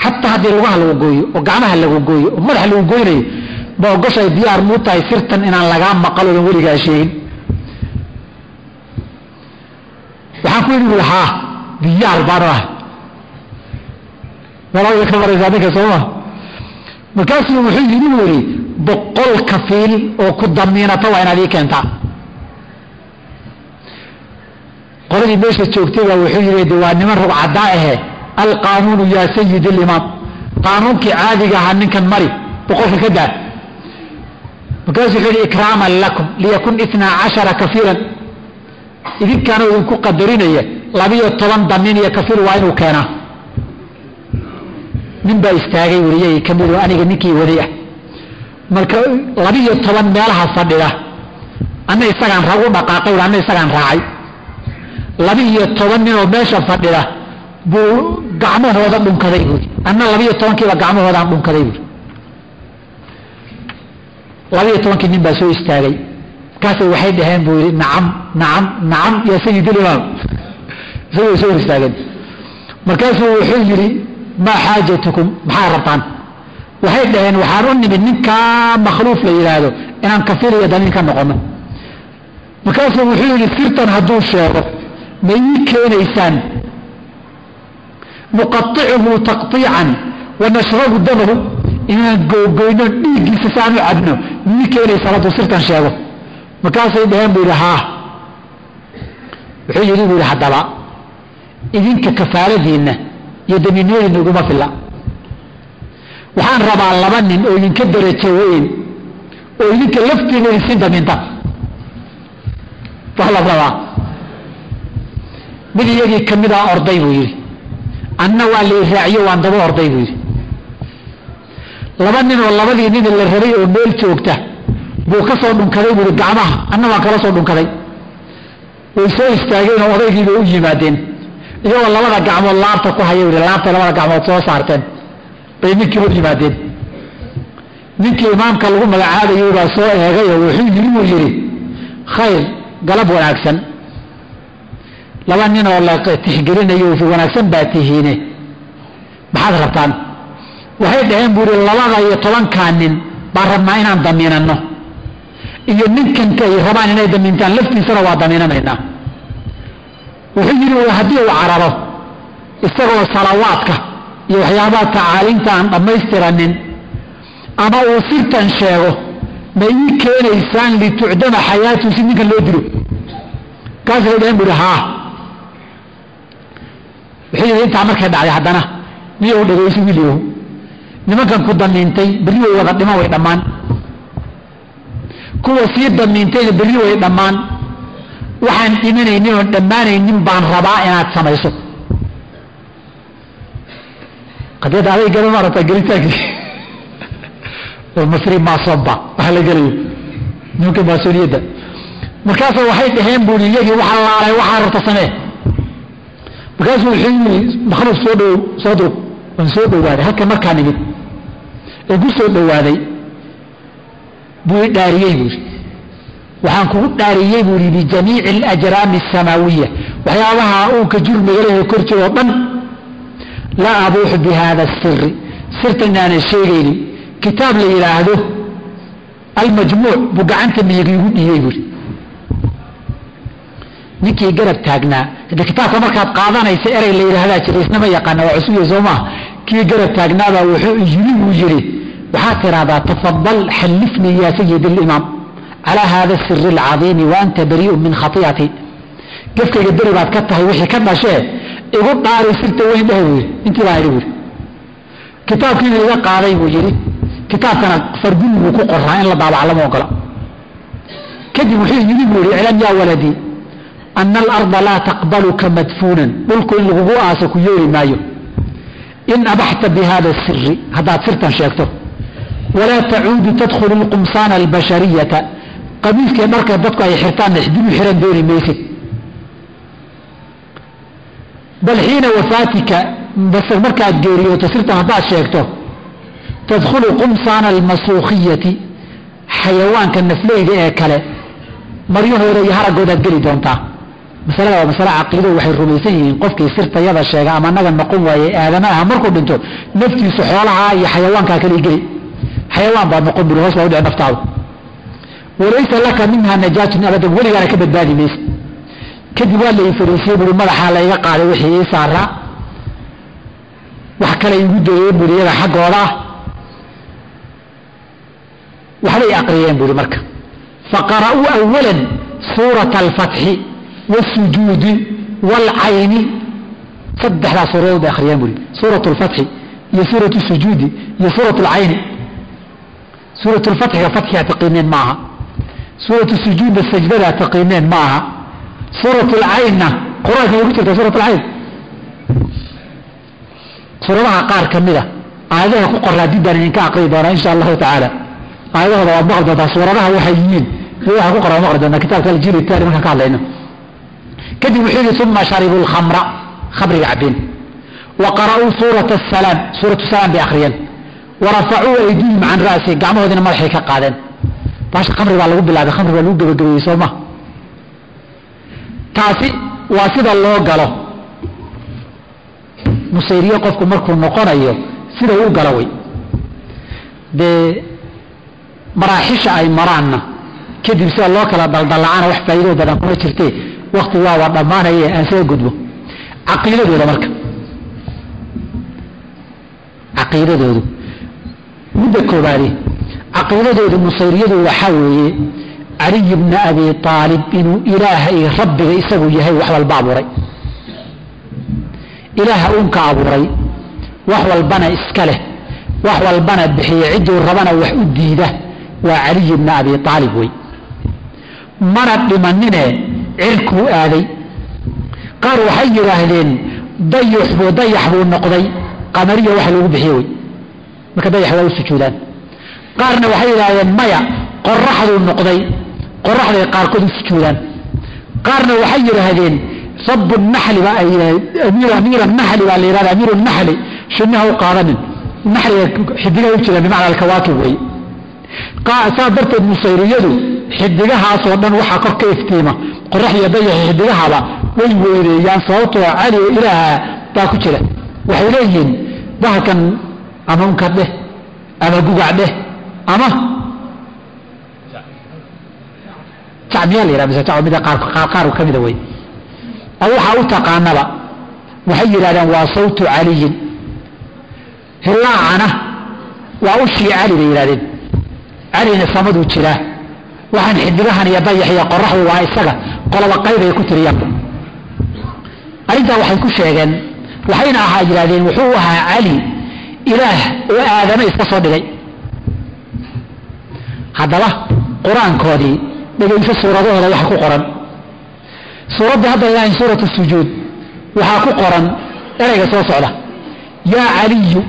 xataa haddii lugaha lagu gooyo oo gacmaha lagu gooyo oo madaxa lagu goynayo ma ogoshay diyaar muu tahay sirtan inaan lagaa maqaloodan weligaa sheegin waxaan ku yidhi haa diyaar baan ahay walaa ka maraysaa ninka sooma markaasuu wuxuu yidhi weli 100 kafiil oo ku damiinata waa inaad ii keentaa qoladii meesha joogtay baa wuxuu yidhi waa niman rugcadaa ahe alqaanuunu yaa sayid alimaam qaanuunkii caadiga ahaa ninkan mari 100 ka daa markaasuu wuxuu yidhi ikraaman lakum liyakun 12 kafiilan idinkaana idinku qadarinaya 12 damiin iyo kafiil waa inuu keenaa nin baa istaagay wariyay kamid aniga ninkii waday ah marka 12 meelaha fadhida anna isagaan ragu dhaqaaqay anna isagaan raacay 12 nin oo meesha fadhida buu gacmahooda dhunkaday buuri anna 12 kiiba gacmahooda dhunkaday buuri 12 nin baa soo istaagay kaasay waxay dhaheen buu yiri nacam ya sayyidul imaam soo istaagay markaasuu wuxuu yiri ma xaajatukum maxaa rabtaan waxay dhaheen waxaan u nimid ninka makhluuf la yiraahdo inaan kafiir iyo damiin ka noqono markaasuu wuxuu yiri sirtan hadduu sheego ma ii keenaysaan nuqaticuhu taqtiican wa nashrabu damahu inaan googoyno dhiiggiisa saan u cabno ma ii keenaysaan hadduu sirtan sheego markaasay dhaheen buu yidhi haa wuxuu yidhi buu yidhi haddaba idinka kafaaladiinna iyo damiinyadiinna iguma filla waxaan rabaa 2 nin oo idinka darajo weyn oo idinka laftiina idinsiin damiinta wax la rabaa mid iyagii ka mid ah orday buu yidhi anna waa la raaciyo waan daba orday buu yidhi 2 nin oo labadii nin la rabay oo meel joogta buu ka soo dhunkaday buu gacmaha anna waan kala soo dhunkaday way soo istaageen oo odaygiiba u yimaadeen iyagoo labada gacmood laabta ku haya wili laabta labada gacmood soo saarteen bay ninkii u yimaadeen ninkii imaamka lagu magacaabayay baa soo eegay oo wuxuu yiri khayr galab wanaagsan 2 nin oo la tixgelinayo si wanaagsan baa tihiine maxaad rabtaan waxay dhaheen buu 12 nin baan rabnaa inaan damiinano iyo ninkan kay rabaan inay damiintaan laftiisana waa damiinanaynaa wuxuu yiri haddii uu cararo isagoo salawaadka iyo waxyaabaha tacaaliinta aan dhammaystiranin ama uu sirtan sheego ma ii keenaysaan litucdama xayaatu si ninkan loo dilo kaas la dhahan buu haa وحين أنت عمرك هذا على حدنا مية ودقوا يسوي اليوم نمكن كنا ننتي بريو وقت ما ويدمان كوا سيد ننتي بريو ويدمان وحن إيماني نيو دماني نبان رباعنا تسميسو قد يدعى عليه قالوا مرة تقريتك والمصري ما صبع وحلا قالوا ممكن مسؤولية ده مركاسه وحيد هين بولي يجي وحلا عليه وحلا رتصنه مركاسه الحين مخلص صدره من صوته وادي هكا ما كان يجي يقول صوته وادي بوي داريه بولي وحنكون داريه بولي بجميع الأجرام السماوية وحيالها أوك جرم غيره كرتي وطن لا أبوح بهذا السر سرت أن أنا الشيء كتاب لي يلاهده المجموع بقعنت من يقول نكي قرب تاقنا إذا كتاب مركات قاضانا يسير اللي يلاهده إسنما يقانا وعسوية زوما كي قرب تاقنا ويجري ويجري وحاكر هذا تفضل حلفني يا سيد الإمام على هذا السر العظيم وأنت بريء من خطيئتي كيف كي يقدروا بعد كتها وحي كتها شيء يقول طاري سرت وين دهوي انت لا يقول كتاب كذا إذا قاضي وجري كتاب كان فردين وكو قرآن لا بابا على موقع كذي محيط يقول اعلم يا ولدي أن الأرض لا تقبلك مدفونا قلت إن غبوء يوري مايو إن أبحت بهذا السر هذا سرتا شاكته ولا تعود تدخل القمصان البشرية قميص كمركز بدك يحرتان يحدين حران دوري ميسك بل حين وفاتك بس المركز جيري وتسرت هذا شاكته تدخل قمصان المسوخية حيوان كالنفلي دي اكله مريوه يري هرق ودا جري دونتا مسألة عقيدة وحي الرميسيين قفكي سرت يدا الشيغا اما نغا نقوم واي آدماء مركو دنتو نفتي سحولها اي حيوان كاكلي جري حيوان بعد نقوم بالغصب ودع نفتعه وليس لك منها نجاة ابدا ولي انا كبت بالي ميس كدب والي فريسي بلو مدحا لا يقع وحي سارة وحكا لا يقول يبولي يدا حق وضعه وحلي أقريين بولي مركا فقرأوا أولا سورة الفتح والسجود والعين صدح لا سورة بأخريين بولي سورة الفتح هي سورة السجود هي سورة العين سورة الفتح فتح تقيمين معها سورة السجود السجدة تقيمين معها سورة العين قرآن يقول سورة العين سورة لها قار كملة هذا قرأ جدا إنك أقريبا إن شاء الله تعالى هذا هو مغرد صورها وحيين هو قرأ مغرد أن كتاب الجيل التالي ما كان لنا كذب حين ثم شربوا الخمر خمر يعبين وقرأوا سورة السلام سورة السلام بآخرين ورفعوا أيديهم عن رأسه قاموا هذين مرحي كقادين باش خمر والله بالله خمر والله بقدروا يسومه تاسي واسد الله قالوا نصيريه قفكم مركم نقرأيه سيده هو قالوي maraaxisha ay maraanna kadib si loo kala daldalacana wax faa'iido badan kuma jirtay waqti waa dhamaanaya aan soo gudbo aqeedadooda marka aqeedadoodu muddo koobaadi aqeedadooda musayriyadu waxa weeye Ali ibn Abi Talib inuu ilaahay rabbiga isagu yahay wax walba abuuray ilaaha uu ka abuuray wax walbana iska leh wax walbana bixiyo ciduu rabana wax u diida وعلي بن أبي طالب وي مرد لمننا عركو آذي قالوا حي راهلين ضيح بو النقضي قمرية وحلو بحيوي ما كضيح بو السجودان قارنا وحي راهلين ميا قرح ذو النقضي قرح ذو قاركو السجودان قارنا وحي راهلين صب النحل أمير النحل والإرادة أمير النحل شنه قارن النحل حديقه يجري بمعنى الكواكب وي صادرت المصيريدو حدقها صودان وحا كرك افتيمة قرح يبيح حدقها با ويوريان صوته علي إلها تاكو جره وحيليهن ده كان أما منكر ده أما قوقع ده أما تعميال إلى مثلا تعميال قارو كميدا وي أو حاوتا قانبا وحير هذا وصوت علي هلا عنه وأوشي علي بإلادين علينا صمدوا جلاه وحن حدقها يضيح يقرحه وعيسقه قال وقيبه يكتر يقو أيضا وحن كشيغان waxayna ahaa yiraahdeen wuxuu ahaa cali ilaah oo aadama iska soo dhigay haddaba quraankoodii dhageyso suuradooda waxa ku qoran suuradda hadda ilaahay suuratu sujuud waxa ku qoran erayga soo socda yaa caliyu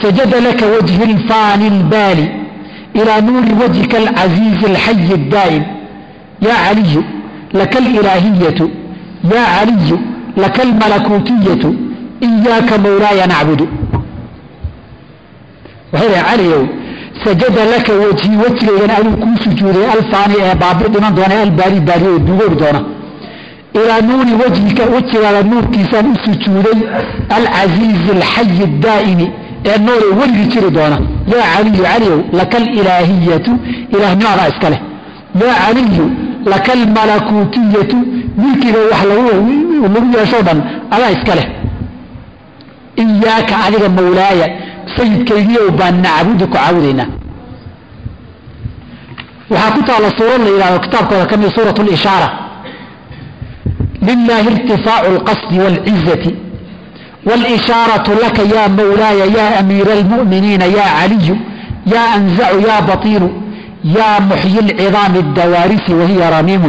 sajada laka wajhi al-fani al-bali ila nur wajhika al-aziz al-hayy al-daim ya caliyu laka al-ilahiyyah ya caliyu laka al-malakutiyyah iyyaka mawlaya na'budu وهذا علي سجد لك وجهي وجهي أنا أقول سجود الفاني بابي دمان دونا الباري باري ودور دونا إلى نور وجهك وجهي على نور كيسان سجود العزيز الحي الدائم النور وجهي تري دونا يا علي علي لك الإلهية إله نار أسكله يا علي لك الملكوتية ملك لو وحلوه ومريا شوبا على أسكله إياك عليك مولاي سيد كيدي وبان نعبدك عودنا وحكت على الصورة اللي إلى كتابك كم سورة الإشارة لله ارتفاع القصد والعزة والإشارة لك يا مولاي يا أمير المؤمنين يا علي يا أنزع يا بطير يا محيي العظام الدوارث وهي رميم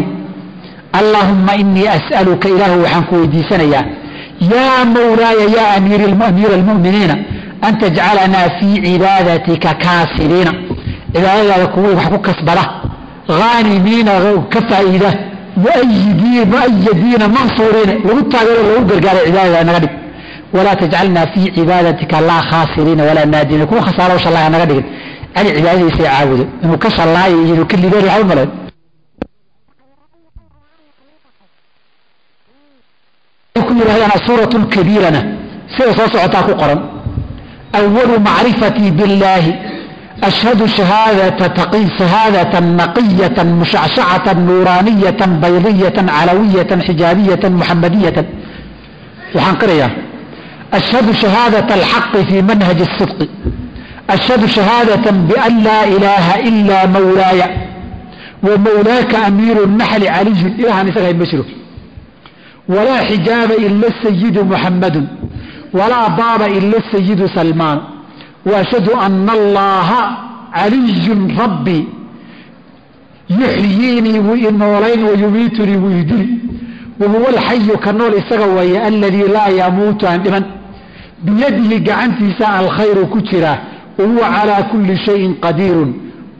اللهم إني أسألك إله وحنكو دي سنة يا مولاي يا أمير المؤمنين أن تجعلنا في عبادتك كاسرين عبادة كوي وحكو كسبرة غانمين كفائدة مؤيدين منصورين لو تاغير لو غرغار عبادة نغدي ولا تجعلنا في عبادتك لا خاسرين ولا نادين كو خسارة وش الله نغدي أي عبادة سيعاود إنه كش الله يجي كل غير عمل كل هذا سورة كبيرة سيصعد قرن أول معرفتي بالله أشهد شهادة نقية مشعشعة نورانية بيضية علوية حجابية محمدية وحنقرية أشهد شهادة الحق في منهج الصدق أشهد شهادة بأن لا إله إلا مولاي ومولاك أمير النحل علي إله نسأل بشره ولا حجاب إلا السيد محمد ولا باب إلا السيد سلمان وأشهد أن الله علي ربي يحييني وينولين ويميتني ويهدني وهو الحي كالنور السقوي الذي لا يموت عن من بيده قعنتي ساء الخير كترة وهو على كل شيء قدير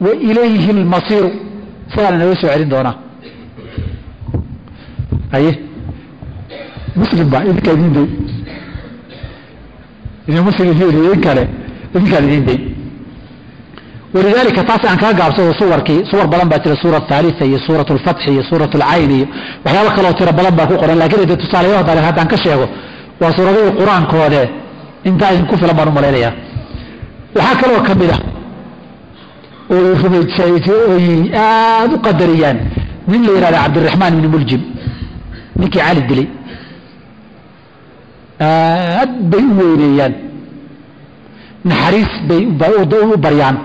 وإليه المصير سألنا يسوع عرين دونا أيه مسلم بقى إذ كذين دي إذا مسلم فيه إذن كان دي ولذلك تاسع عن كاقع صور بلان باتر سورة الثالثة هي سورة الفتح هي سورة العين وحيالك الله ترى بلان باكو قرآن لكن إذا تصالي يوضع لهذا عن كشيغو وسورة القرآن كوده انت عايزين كفر لما نمال إليها وحاكا له كمدة ويفهمت شيء قدريان من اللي يرى عبد الرحمن بن ملجم نكي عالي الدلي بيوينيان نحريس بيوضو بريان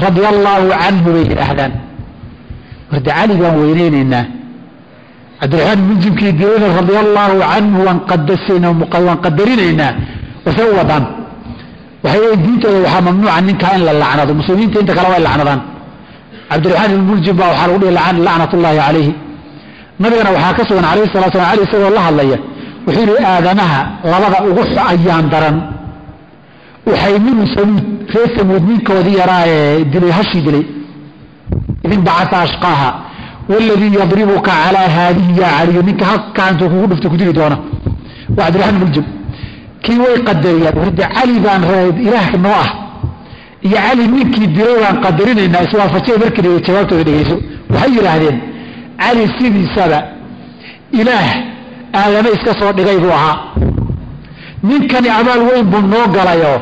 رضي الله عنه بين الأحدان ورد علي بان وينيننا عبد الرحمن بن ملجم كي ديونا رضي الله عنه وانقدسنا وانقدريننا وسوى بان وحي دينته وحا ممنوع عن نكا إلا اللعنة المسلمين انت كلاوا اللعنة عبد الرحمن بن ملجم وحارقوا له لعنة الله عليه نبينا وحا كسونا عليه الصلاة والسلام عليه سوى الله عليه وحيري آدمها لبدا أغف أيام درن وحيمين سمود في ثمود منك وذي يرى دلي هشي دلي إذن بعث أشقاها والذي يضربك على هذه يا علي منك حقا أنت تقول تكدري دونا وعبد الرحمن ملجم كي ويقدر يا ورد علي بان إله النواه يا علي منك يدري وان قدرين الناس وفتي بركي جوابته يديسو وحير هذين علي سيدي سبع إله آدم iska soo dhigay buu ahaa ninkani abaal weyn buu noo galayo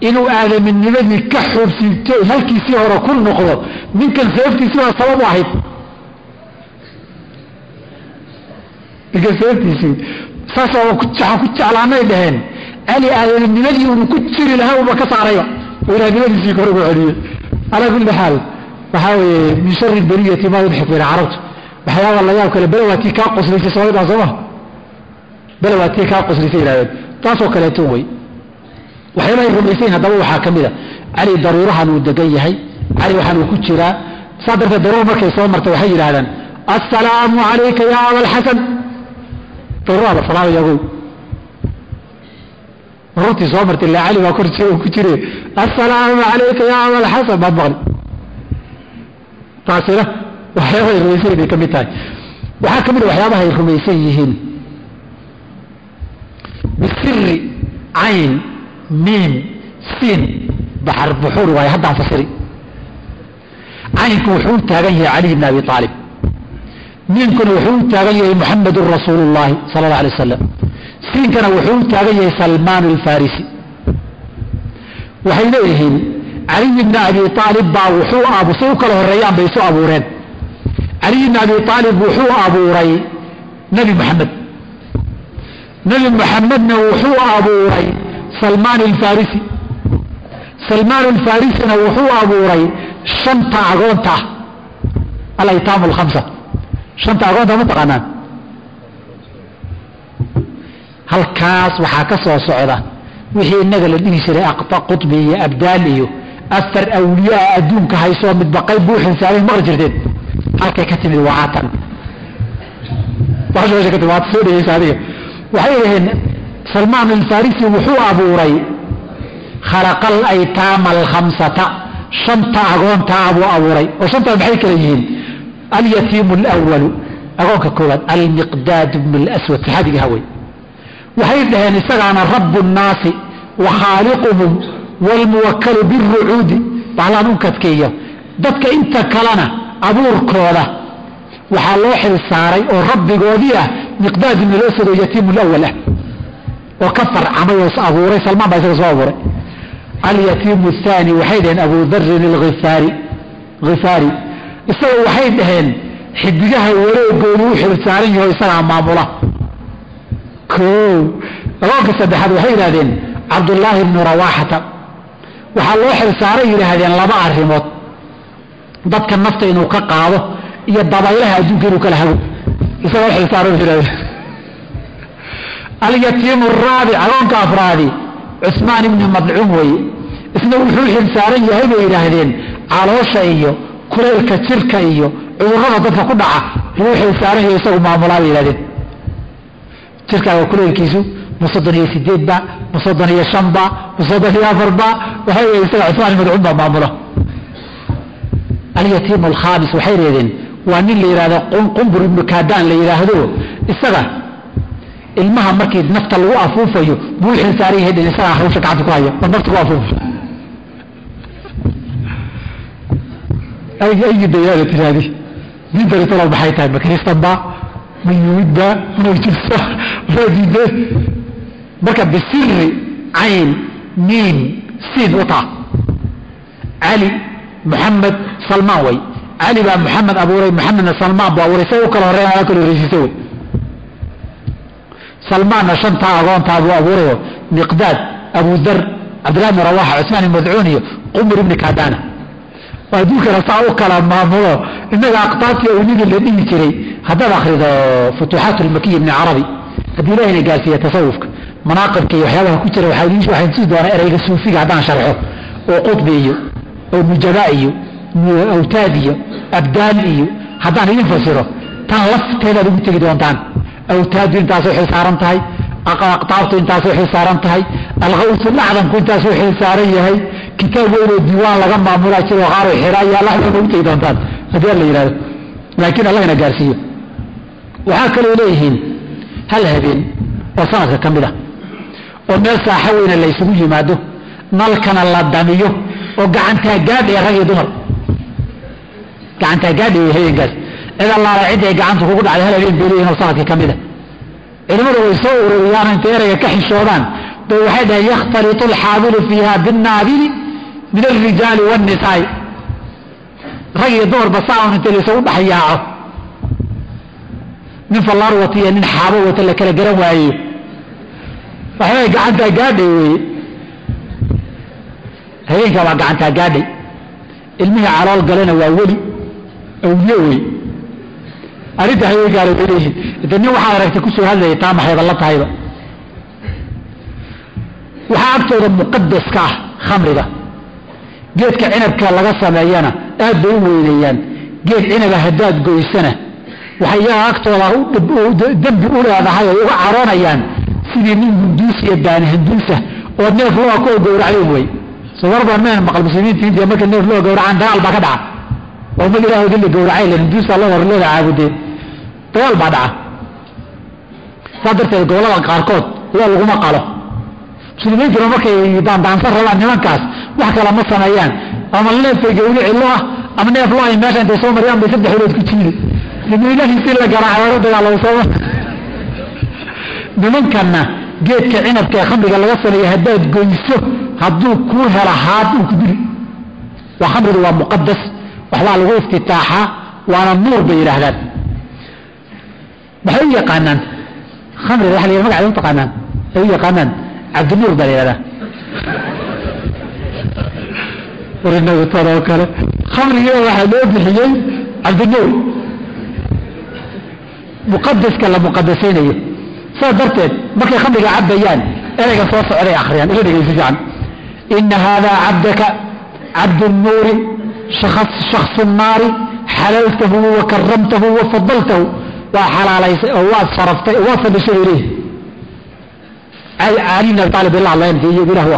inuu aadaminnimadii ka xubsiito halkiisii hore ku noqdo ninkan sababtiisii waa sabab ahayd saasoo ku jeclaanay dhaheen cali aadaminnimadii uu ku jiri lahaa uba ka saarayo walaadimadiisii kor ugu celiyey ala kulli xaal waxaa weeye min sharri bariyati ma yudxiku ila carabtu waxyaaba la yaab kale balawaatii kaa qoslaysa soomaaliya sooma بلواتي كا قصري سيراد taasoo kaleeto wey waxyaabahay rumaysayn haddaba waxaa ka mid a cali daruurahan uu degan yahay cali waxaan uu ku jiraa saa darteed daruur markay soo marta waxay yidhaahdaan assalaamu calayka ya abalxasan daruurada salaamayagow daruurtii soo martay ilaa cali baa kor ku jire assalaamu calayka ya abalxasan baad maqli taasina waxyaabahay rumaysayn bay ka mid tahay waxaa ka mid a waxyaabahay rumaysan yihiin bisiri cayn miim siin baxar buxuur waaye haddaan fasiri caynku wuxuu u taagan yahay cali bn abi aalib miimkuna wuxuu u taagan yahay muxamedun rasuulu llahi sala alla alay wasalam siinkana wuxuu u taagan yahay salmaan alfarisi waxay leeyihiin caliy bni abi aalib baa wuxuu say u kala horeeyaan bay isu abuureen caliy bni abi aalib wuxuu abuuray nebi moxamed nebi moxamedna wuxuu abuuray salmaan alfarisi salmaan alfarisina wuxuu abuuray shanta agoonta ah alaytaam alkhamsa shanta agoonta ma taqaanaan halkaas waxaa ka soo socda wixii inaga la dhihi jiray aqta qutbi iyo abdaal iyo afar awliyaa adduunka haysoo midba qayb buu xilsaamay maqli jirteen halkay ka timid waa tan waxay ka timid soo dhigaysa adiga waxay yidhaheen salmaan alfarisi wuxuu abuuray khalaqa alaytaama alkhamsata shanta agoontaa buu abuuray oo shantaa maxay kala yihiin alyatiimu alwalu agoonka koowaad almiqdaad bnu lswad saxaabigii hawey waxay dhaheen isagaana rabu nnaasi wa khaaliquhum waalmuwakalu birucuudi bahlaan unkadkeeyo dadka inta kalena abuurkooda waxaa loo xil saaray oo rabbigoodii ah miqdaad ibn laswad oo yatiimu lawal ah oo ka farcamay oo abuuray salmaan baa isaga soo abuuray alyatiimu athani waxay dhaheen abu darin alghifaari isaga waxay dhaheen xidigaha wareegoodu u xil saaran yaho isagaa maamula agoonka saddexaad waxay yidhahdeen cabdullaahi bnu rawaaxata waxaa loo xil saaray yidhaahdeen laba arrimood dadka nafta inuu ka qaado iyo dabaylaha adduunka inuu kala hago isagoo xil saaran yidhahdeen alyatiimu araabic agoonka afraadi cusmaan ibni madcuum weye isna wuxuu xil saaran yahay bay yidhaahdeen caloosha iyo kuleylka jirka iyo cudurrada dadka ku dhaca inuu xil saaran yahay isagu maamulaa bay yidhahdeen jirkaaga kuleylkiisu ma 38 ba ma 35 ba ma 34 ba waxay weeye isaga cusmaan ibni madcuum baa maamula alyatiimu alkhaamis waxay reedeen waa nin la yidhahdo qumbur ibnu kaadaan la yidhaahdo isaga ilmaha markii nafta lagu afuufayo buu xil saaran yahay dhin isagaa hawsha gacanta ku haya oo nafta ku afuufa ay dayaala tiraadi diintani talow maxay tahay ma kristan ba ma yuhuud ba ma jirta raadide marka bisiri cayn miim siin wata cali maxamed salmaan way cali baa maxamed abuuray maxamedna salmaan buu abuuray say u kala horeyn waa kala horeysiisa wey salmaanna shantaa agoontaa buu abuurayo miqdaad abu dar cabdillahi bn rawaxa cusmaan ibn madcuun iyo qumur ibni kaadaana oo adduunkana saa u kala maamulo innaga aqtaabtii awlidii la dhihi jiray haddaad akhrido futuuxaat lmakiya ibni carabi haddii ilahina gaarsiiya tasawufka manaaqibka iyo waxyaabaha ku jira waxaan tusi doonaa ereyga suufiga haddaan sharxo oo qutbi iyo oo nujabaa iyo awtaad iyo abdaal iyo haddaan idin fasiro tan lafteedaad ugu tegi doontaan awtaadu intaasoo xil saaran tahay aqtaabtu intaasoo xil saaran tahay alkhawsu lacdamku intaasoo xil saaran yahay kitaab weynoo diiwaan laga maamulaa jiro qaaro xira iyo allah baa ugu tegi doontaan haddii la yidhahdo laakiin allahna gaarsiiyo waxaa kaloo leeyihiin hal habeen oo sanadka ka mid ah oo meel saaxo weyna la ysugu yimaado nalkana la damiyo oo gacantaa gaadhaya rag iyo dumar gacantaa gaadhaya habeenkaas cid allaala cidday gacanta kugu dhacday hal habeen bay leeyihin oo sanadkii ka mid a culimmadu way soo ururiyaan intay erayga ka xishoodaan bay waxay dhaheen yakhtalitu alxaabilu fiiha binnaabili min alrijaali waannisaai rag iyo dumarba saaun intay laysugu dhex yaaco nin fallaar wata iyo nin xaabo wata la kala garan waaye waxbay gacantaa gaadhay weye habeenka waa gacantaa gaadhay ilmihii calool galena waa weli awliye wey arrinta habeenkaana way leeyihin inta nin waxaad aragtay kusoo hadlayay taa maxayba la tahayba وحاجته مقدس كاه خمر ده جيت كعنب كلا سمايانا أدوا ويليان جيت عنب هداد جويسنا وحياها أكتر له دم بيقول هذا هاي وعرانا يان سنين هندوس يدان هندوسة والناس هو كل جور عليهم وي صور برمان مقال المسلمين في دي مكان الناس له جور عن دال بكدع وما اللي راهو اللي جور عيل هندوس الله ورله عابدين طيال بعدها صدرت الجولة قاركود لا لغما قاله مسلمين كانوا مكي يدان صار الله نمان كاس وحكى لما صنايان أما اللي في جولة الله أما ناف الله يماشي أنت صوم مريم بيسبح ولد كتير لأنه إله يصير لك راح ورد على وصوم بمن كنا جيت كعنب كخمر قال وصل يهدد جيسه هدو كلها لحاد وكبير وخمر هو مقدس وحلال هو افتتاحها وانا النور بيرهدد بحية قانان خمر راح لي المقعد انت قانان هي قانان عبد النور دليل هذا ورنا ترى وكاله خمر هي واحد يبحث عبد النور مقدس كلا مقدسين هي صدرت بكي خمر عبيان إليك صوص عليه آخرين إليك يسجعن إن هذا عبدك عبد النور شخص النار حللته وكرمته وفضلته وحلال وصرفته وفضل شريره علينا طالب الله الله ينتهي يقول هو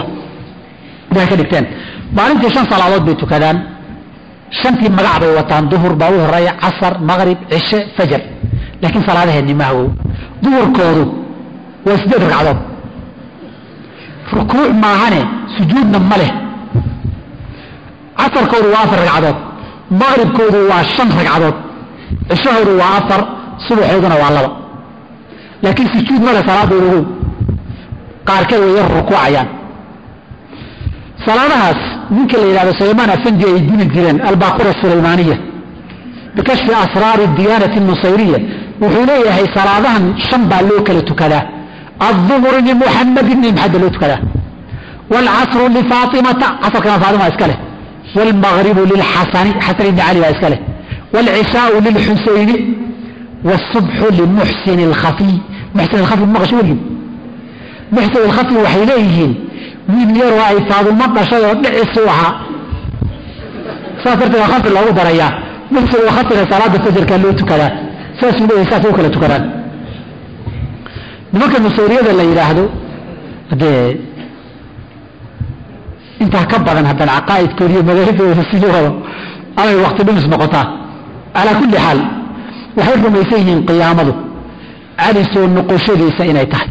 ده كدكتين مالنت شن صلوات بيتو كذان شنتي مقعبه وطان ظهر باوه رايح عصر مغرب عشاء فجر لكن صلاة هني ما هو ظهر كورو وسجود ركعات ركوع معهنه سجود نمله عصر كورو وافر ركعات مغرب كورو وشن ركعات الشهر وافر صبح يدنا والله لكن سجود ولا صلاة ظهر قاركه وير ركوع عيان صلاةهاس ممكن إلى سليمان أفندي يدين الدين الباقورة السليمانية بكشف أسرار الديانة النصيرية وحينيه هي صلاةها شنبا لوكلة كذا الظهر لمحمد بن محمد لوكلة والعصر لفاطمة عصر كان فاطمة أسكاله والمغرب للحسن حسن بن علي أسكاله والعشاء للحسين والصبح لمحسن الخفي محسن الخفي مغشورين محسن الخفي وحينيه من يروى إفاض المطر شيء ودعسوها سافرت وخط الله دريا محسن وخط صلاة الفجر كان له تكلا ساسو له ساسو كلا تكلا نمكن السورية اللي يراهدوا ده انت كبر هذا العقائد كوريا مذاهب وسيلوها أنا وقت بمس مقطع على كل حال وحيث ما يسيهن قيامته عرسوا النقوش دي سئنا تحت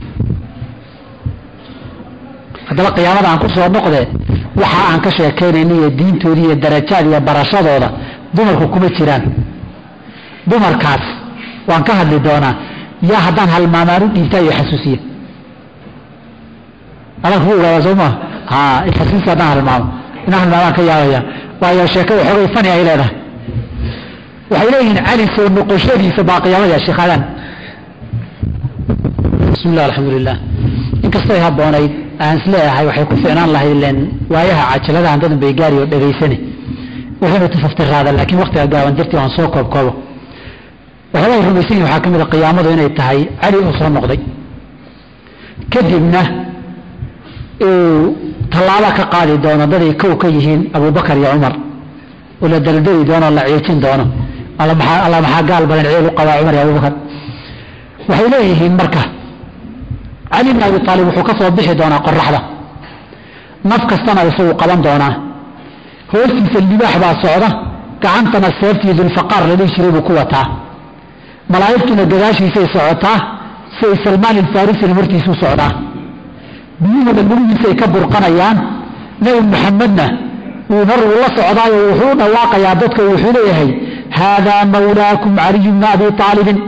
haddaba qiyaamada aan ku soo noqde waxa aan ka sheekeynayay diintoodii iyo darajaadii iyo barashadooda dumarku kuma jiraan dumarkaas waan ka hadli doonaa yaa haddaan halmaamaan u dhiibtaa iyo xasuusiya adan ku ogaada sooma xasuusiya haddaan halmaamo inaan halmaamaan ka yaabaya waayo sheekada xoogay fani ay leedahay waxay leeyihiin cali soo noqoshadiisa baa qiyaamada sheekhadan bismi illah alxamdulilah inkastay habboonayd aan isleeyahay waxay ku fiicnaan lahayd leen waayaha cajaladahan dadan bay gaari oo dhegaysane waxayna tafaftiraada laakiin waqtiga gaaban dartii waan soo koobkoobo waxyaabay rumaysan yihin waxaa ka mid a qiyaamadu inay tahay cali oo soo noqday kadibna uu tallaabo ka qaadi doono daday kow ka yihiin abubakar iyo cumar oo la daldali doono la ciijin doono alla maxaa gaal badan ciil u qabaa cumar iyo abubakar waxay leeyihiin marka cali bn abi aalib wuxuu ka soo bixi doonaa qoraxda naf kastana isagu qaban doonaa hoostiisa libaax baa socda gacantana seeftii dulfaqaar la dhihi jiray buu ku wataa malaa'igtuna gadaashiisay socotaa say salmaan ilfarisina hortiisuu socdaa biyuhuna lugihiisay ka burqanayaan nebi maxamedna mar uu la socdaayo wuxuu dhawaaqayaa dadka wuxuu leeyahay haadaa mawlaakum caliyu bna abi aalibin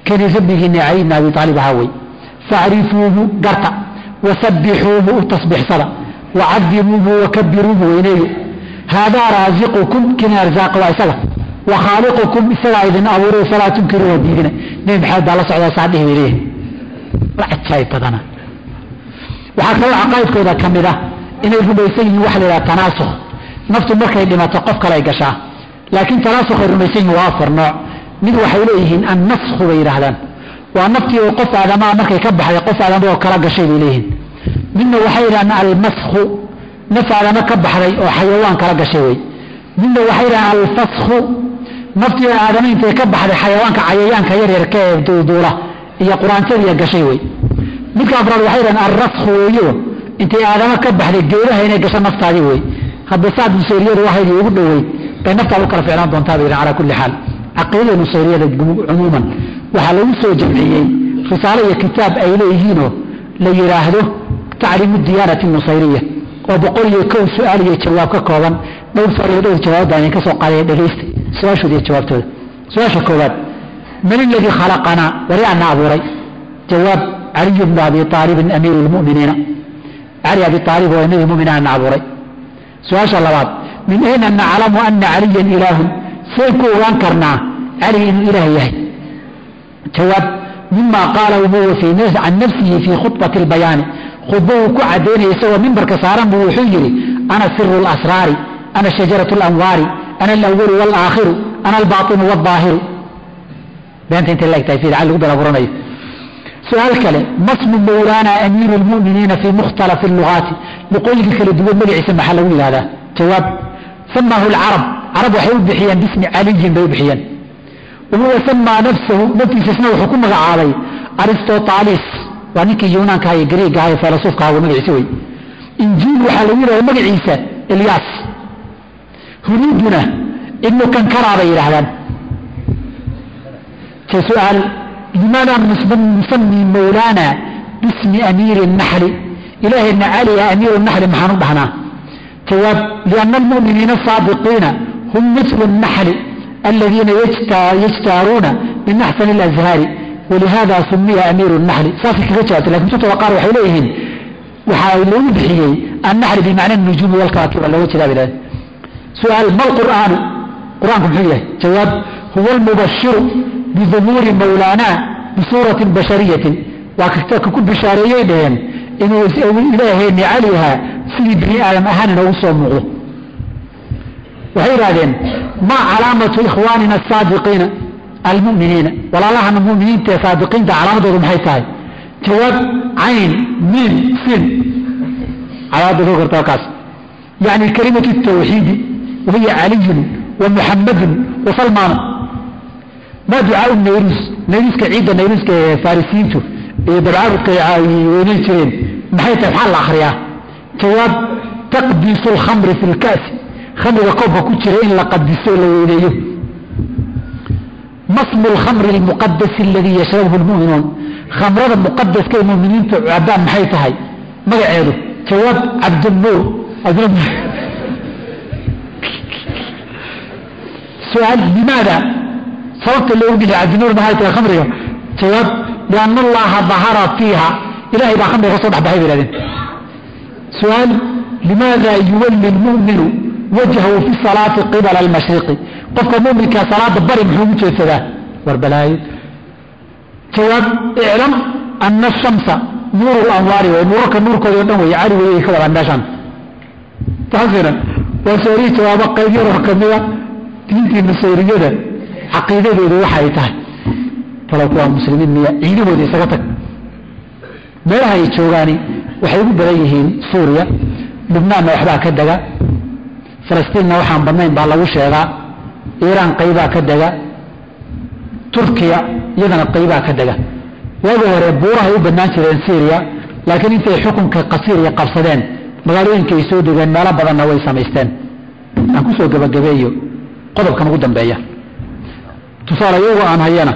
kani rabbigiina cali bna abi aalib ahaa wey facrifuuhu garta wasabbixuuhu u tasbiixsada wacadimuuhu wakabiruuhu weyneeyo haadaa raasiqukum kina arsaaqa waa isaga wakhaaliqukum isagaa idin abuuray falaa tunkiruuha diidina nebi maxamed baa la socdaa saadhihi bay leeyahay la cajaayib badana waxaa kaloo caqaa'idkooda ka mid ah inay rumaysan yihiin waxa la yidhaha tanaasukh naftu markay dhimato qof kale ay gashaa laakiin tanaasukh ay rumaysan yihiin waa afar nooc mid waxay leeyihiin annasku bay yidhaahdaan waa naftii oo qof aadamaa markay ka baxday qof aadama oo kala gashay bay leeyihiin midna waxay yidhahdaan almaskhu naf aadama ka baxday oo xayawaan kala gashay wey midna waxay yidhahdaan alfaskhu naftii aadama intay ka baxday xayawaanka cayayaanka yaryarka ee duuduula iyo quraantadiiya gashay wey midka afraad waxay yidhahdaan alraskhu weeyo intay aadama ka baxday geedaha inay gasho naftaadii wey hadda saad nusayriyadu waxaydii ugu dhoweyd bay naftaada u kala ficnaan doontaa bay yidhahan calaa kulli xaal caqiidada nusayriyada cumuuman waxaa lagu soo jamciyey risaalo iyo kitaab ay leeyihiinoo la yidhaahdo tacriimu diyaanati nusayriya oo 101 su-aal iyo jawaab ka kooban dhowr su'aal iyo dhowr jawaab baan ka soo qaaday dhageysta su-aashooda iyo jawaabtooda su-aasha koowaad man alladii khalaqanaa wariyaana abuuray jawaab caliy bnu abi aalibin amiiru lmu'miniina cali abi aalib oo nabi mu'minaana abuuray su-aasha labaad min ayna naclamu ana caliyan ilaahun seen ku ogaan karnaa cali inuu ilaah yahay jawaab mima qaalahu huwa can nafsihi fii khudbati albayaani khudba uu ku cadaynaya isagoo mimbarka saaran buu wuxuu yidhi ana siru lasraari ana shajaratu lanwaari ana alawalu walaakhiru ana albaatinu waldaahiru beenta intay laegtahay fiid cali lagu balaburanayo su-aal kale masmu mawlaana amiiru lmu'miniina fii mukhtalafi lugaati luqooyinka kala duwan magaciisa maxaa lagu yidhahdaa jawaab samaahu lcarab carab waxay u bixiyeen bismi caliyin bay u bixiyeen wahuwa samaa nafsahu naftiisasna wuxuu ku magacaabay aristotalis waa ninkii yunaanka iyo griiga aha ee filasuufkaagu magaciisa wey injiil waxaa lagu yidhahda magaciisa ilyaas hunuuduna ibnu kankara bay yidhaahdaan su-aal limaada nusami mawlaana bismi amiiri naxli ilaahayna caliya amiiru naxli maxaan u dhahnaa jawaab liana almu'miniina asaadiqiina hum mislu naxli aladiina yajtaaruuna min axsani alazhaari walihada sumiya amiiru naxli saasay kaga jawaabtay lakin kutubta qaar waxay leeyihiin waxaa loogu bixiyey annaxli bimacna nujuumi walkawaakiba looga jeedaa bay su-aal ma lqur'aanu qur-aanku muxuu yahay jawaab huwa almubashiru biduhuuri mawlaana bisuuratin bashariyatin waa ka ku bishaareeyey dhaheen inuu ilaahayni caliha sidii bini aadam ahaan inoogu soo muuqdo waxay yidhahdeen maa calaamatu ikhwaanina asaadiqiina almuminiina walaalahana muminiinta ee saadiqiinta calaamadoodu maxay tahay jawaab cayn miin sin calaamada soo garta kaas yani kalimatu tawxiidi wahiya caliyun wa muxamadun wa salmaanu ma ducaau nayruuska ciidda nayruuska ee farisiintu iyo dabcaabudka weynay jireen maxay tahay maxaa la akhriyaa jawaab taqdiisu lkhamri fi lka'si khamriga koobka ku jira in la qadiso la weyneeyo masmu lkhamri almuqadasi aladii yashrabuhu lmu'minuun khamrada muqadaska ee muminiinta cabaan maxay tahay magaceedu jawaab cabdulnuur su-aal limaada sababta loogu bixi cabdinuur maxay tahay khamriga jawaab liana allaha dahara fiiha ilahay baa khamriga ka soo dhexbaxay bay ihahdeen su-aal limaada yuwalli lmu'minu wajhahu fi salaati qibala almashriqi qofka muminkaa salaada bari muxuu ugu jeedsadaa war balaayo jawaab iclam ana ashamsa nuuru lanwaari way nuurarka nuurkooda o dhan wey cali wey ay ka wadaan meeshaan taasina waa sooriyi jawaabo qayb yaroo kamida diintii nusayriyada caqiidadoodu waxa ay tahay talow kuwaa muslimiin miya ciidahooda isaga tag meelaha ay joogaani waxay ugu badan yihiin suuriya lubnaanna waxbaa ka dega falastiinna waxaan badnayn baa lagu sheegaa iiraan qaybaa ka dega turkiya iyadana qaybaa ka dega waagi hore buurahay u bannaan jireen syriya laakiin intay xukunka qasiiriya qabsadeen magaalooyinka ay soo degeen meelo badanna way samaysteen aan ku soo gebagabeeyo qodobkan ugu dambeeya tusaale iyagoo aan hayana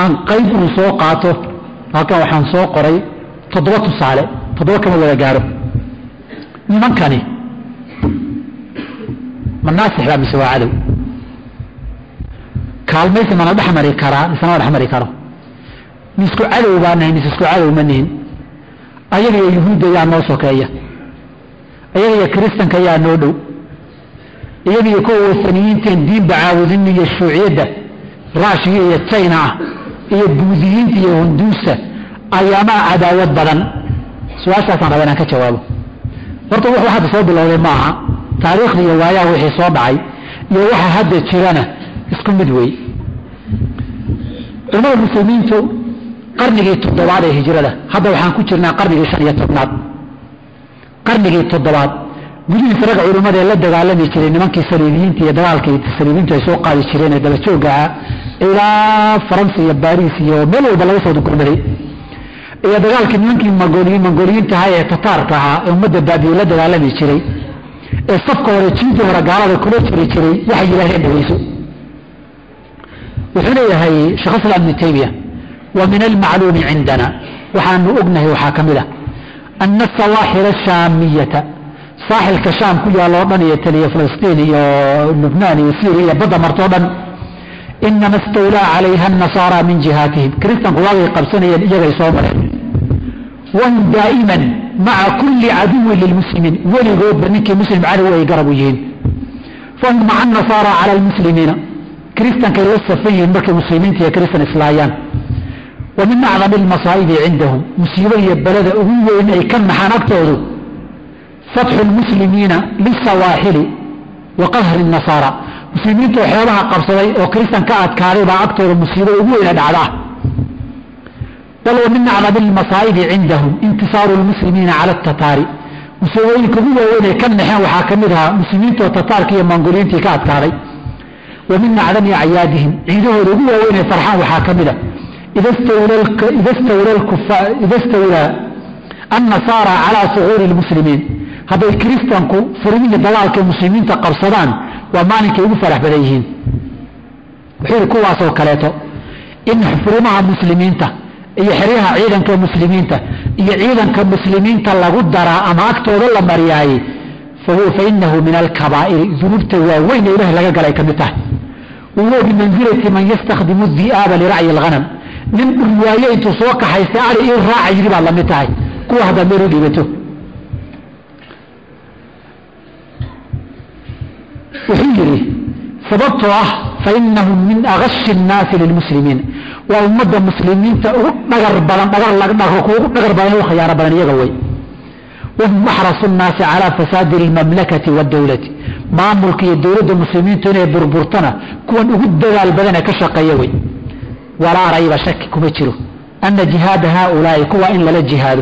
aan qayb uu soo qaato halkan waxaan soo qoray 7 tusaale 7 kama wada gaaro nimankani ma naasix baa mise waa cadow kaalmaysi mana dhex mari karaa mise ma dhex mari karo misku cadow baa nahay mise isku cadow ma nihin ayaga iyo yuhuudda yaa noo sokeeya ayaga iyo kiristanka yaa noo dhow iyaga iyo kuwa wasaniyiinteen diinba caawudin iyo shuuciyadda raashiya iyo china ah iyo buudiyiinta iyo hunduusa ayaamaa cadaawad badan su-aashaasaan raba inaan ka jawaabo horta wuxuu hadda soo bilowday maaha taariikhda iyo waayaha wixii soo dhacay iyo waxa hadda jirana isku mid wey culamada muslimiintu qarnigii 7 ee hijrada hadda waxaan ku jirnaa qarnigii 15 qarnigii 7aad gudihiisa rag culimada la dagaalami jiray nimankii saliibiyiinta iyo dagaalkii saliibiyiinta ay soo qaadi jireen ee daba jooga ilaa Faransa iyo Paris iyo meel walba laga soo gurmaday iyo dagaalkii nimankii Mongoliyiinta ah ee Tatarka ah ee ummadda baadiye la dagaalami jiray ee safka hore jiinta hore gaalada kula jiray waxay yiraahdeen dhageyso wuxuu leeyahay Sheekh Islam Ibn Taymiyyah wa min al-ma'lum 'indana waxaanu ognahay waxa kamida أن السواحل الشامية ساحل كشام كلها لوطن يتلي فلسطين ولبنان وسوريا بدا مرتوبا إنما استولى عليها النصارى من جهاتهم كريستان قواغي قبسانيا يجي صوبر وهم دائما مع كل عدو للمسلمين ولغود بنك مسلم على ويقربوين فهم مع النصارى على المسلمين كريستان كي يوصف فيهم بك المسلمين يا كريستان إسلايان ومن أعظم المصائب عندهم مصيبة بلد أبوه إن كم حنكتوه فتح المسلمين للسواحل وقهر النصارى مسلمين تحيرها قبصري وكريستان كأت كاريبا أكتر مصيبة أبوه إن دعاه بل ومن أعظم المصائب عندهم انتصار المسلمين على التتار مسلمين كبوه إن كم نحن وحاكمها مسلمين والتتار كي منقولين كأت كاري ومن أعظم أعيادهم عيده أبوه إن فرحان وحاكمها إذا استولى النصارى على صغور المسلمين هذا الكريستانكو فرمين دلالك المسلمين تقرصدان ومالك يفرح بديهين وحير كواسو كاليتو إن حفرمها مسلمين يحريها عيدا كمسلمين عيدا كمسلمين لغد درا أما أكتو ظل مرياي فإنه من الكبائر ذنوبته وين إله لغا قلعي كمته وهو بمنزلة من يستخدم الذئاب لرعي الغنم من رواية تسوق حيث على الراعي يجرب على متاعي كو هذا ميرو ديبته وحيري سببته فإنهم من أغش الناس للمسلمين وأمد المسلمين نقر بلان وخيار بلان يغوي وهم أحرص الناس على فساد المملكة والدولة مع ملكي الدولة المسلمين تنهي بربرتنا كون أهد البلان كشقيوي ولا ريب شك كمتشرو أن جهاد هؤلاء كوا إن لا جهاد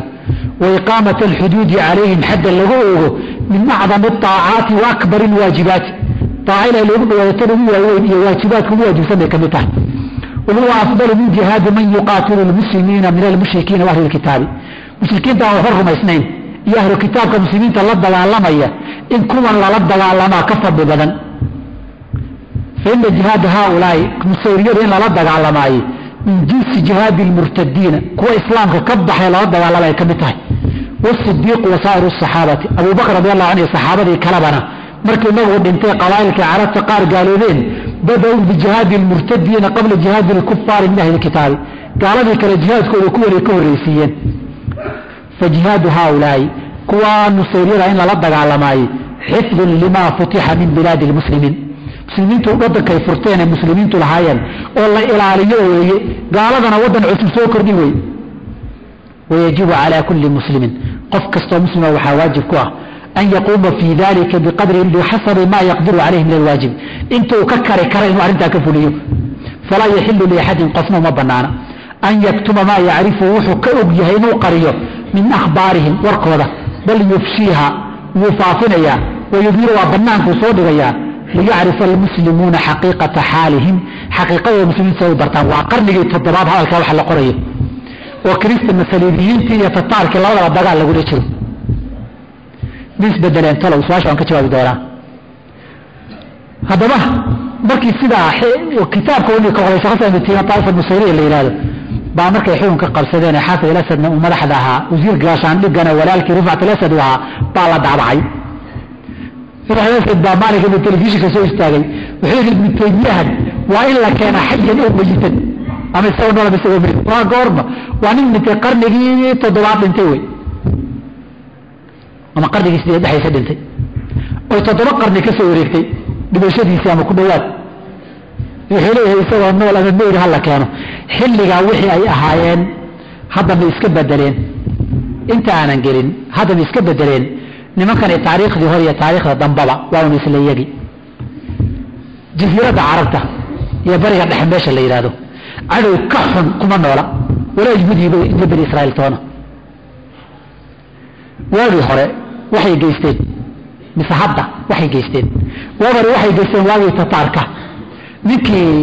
وإقامة الحدود عليهم حد اللغوه من أعظم الطاعات وأكبر الواجبات طاعنا لهم ويتنموا واجبات كل واجب سنة كمتاه وهو أفضل من جهاد من يقاتل المسلمين من المشركين وأهل الكتاب مشركين تعرفهم اثنين يا أهل الكتاب كمسلمين تلد على إن كوا للد على كفر ببدن فإن جهاد هؤلاء مسيرين للد على من جنس جهاد المرتدين كو إسلام كبح للد على كمتاه والصديق وسائر الصحابة أبو بكر رضي الله عنه صحابة كلبنا مركز نغو بنتي قبائل كعرب قار قالوا ذين بدأوا بجهاد المرتدين قبل جهاد الكفار من أهل الكتاب قالوا ذلك الجهاد كو رئيسيين فجهاد هؤلاء كوان مسيرين للد على معي حفظ لما فتح من بلاد المسلمين مسلمين تودد كي فرتين المسلمين تلحايا والله إلى عليه قالوا ودن عسل سوكر دي ويجب على كل مسلم قف كستو مسلم وحواجب كواه أن يقوم في ذلك بقدر بحسب ما يقدر عليه من الواجب انتو ككري كرين وعرنتا كفوليو فلا يحل لأحد قفنا مبنانا أن يكتم ما يعرفه كأبيهين وقريه من أخبارهم ورقوده بل يفشيها وفافنيا ويظهرها بنانك صودريا ليعرف المسلمون حقيقة حالهم حقيقة المسلمين سيدرتان وقرنه التضباب هذا الكوح اللي قريه وكريست المسلمين يتطارك الله ولا دقال لقول يشرب بالنسبة دلين طلعوا سواش عن كتاب دوران هذا ما بركي سيدا وكتاب كوني كوغلي شخصا من تينا طائفة المسيرية اللي يلالو بأمرك يحيون كقرصدين حافظ الأسد ومدح لها وزير قراشان لقنا ولالك رفعت الأسد وها طالة دعبعي فرح الأسد بأمالك من التلفزيون كسو استاغي وحيث ابن تيمية وإلا كان حيا أو ميتا أما يستوى نولا بيستوى ميتا وقوربا وعنين من تقرنقي تضوات انتوي أما قرنقي سيدي حي سدنتي ويتطبق قرنقي كسو وريكتي دبشتي سياما كدوات يحيليه يستوى النولا من مير هلا كانوا حلقا وحي أي أحايان هذا ما يسكب بدلين انت أنا نقلين هذا ما يسكب بدلين لما كان التاريخ دي هو تاريخ دنبلا واو مثل يجي جزيرة عربتها يا بريغ الحماش اللي يرادو عدو كحن كما نولا ولا يجبد يجبد إسرائيل تونا واضي حرق waxay geysteen mise hadda waxay geysteen wabar waxay geysteen waagii tataarka ninkii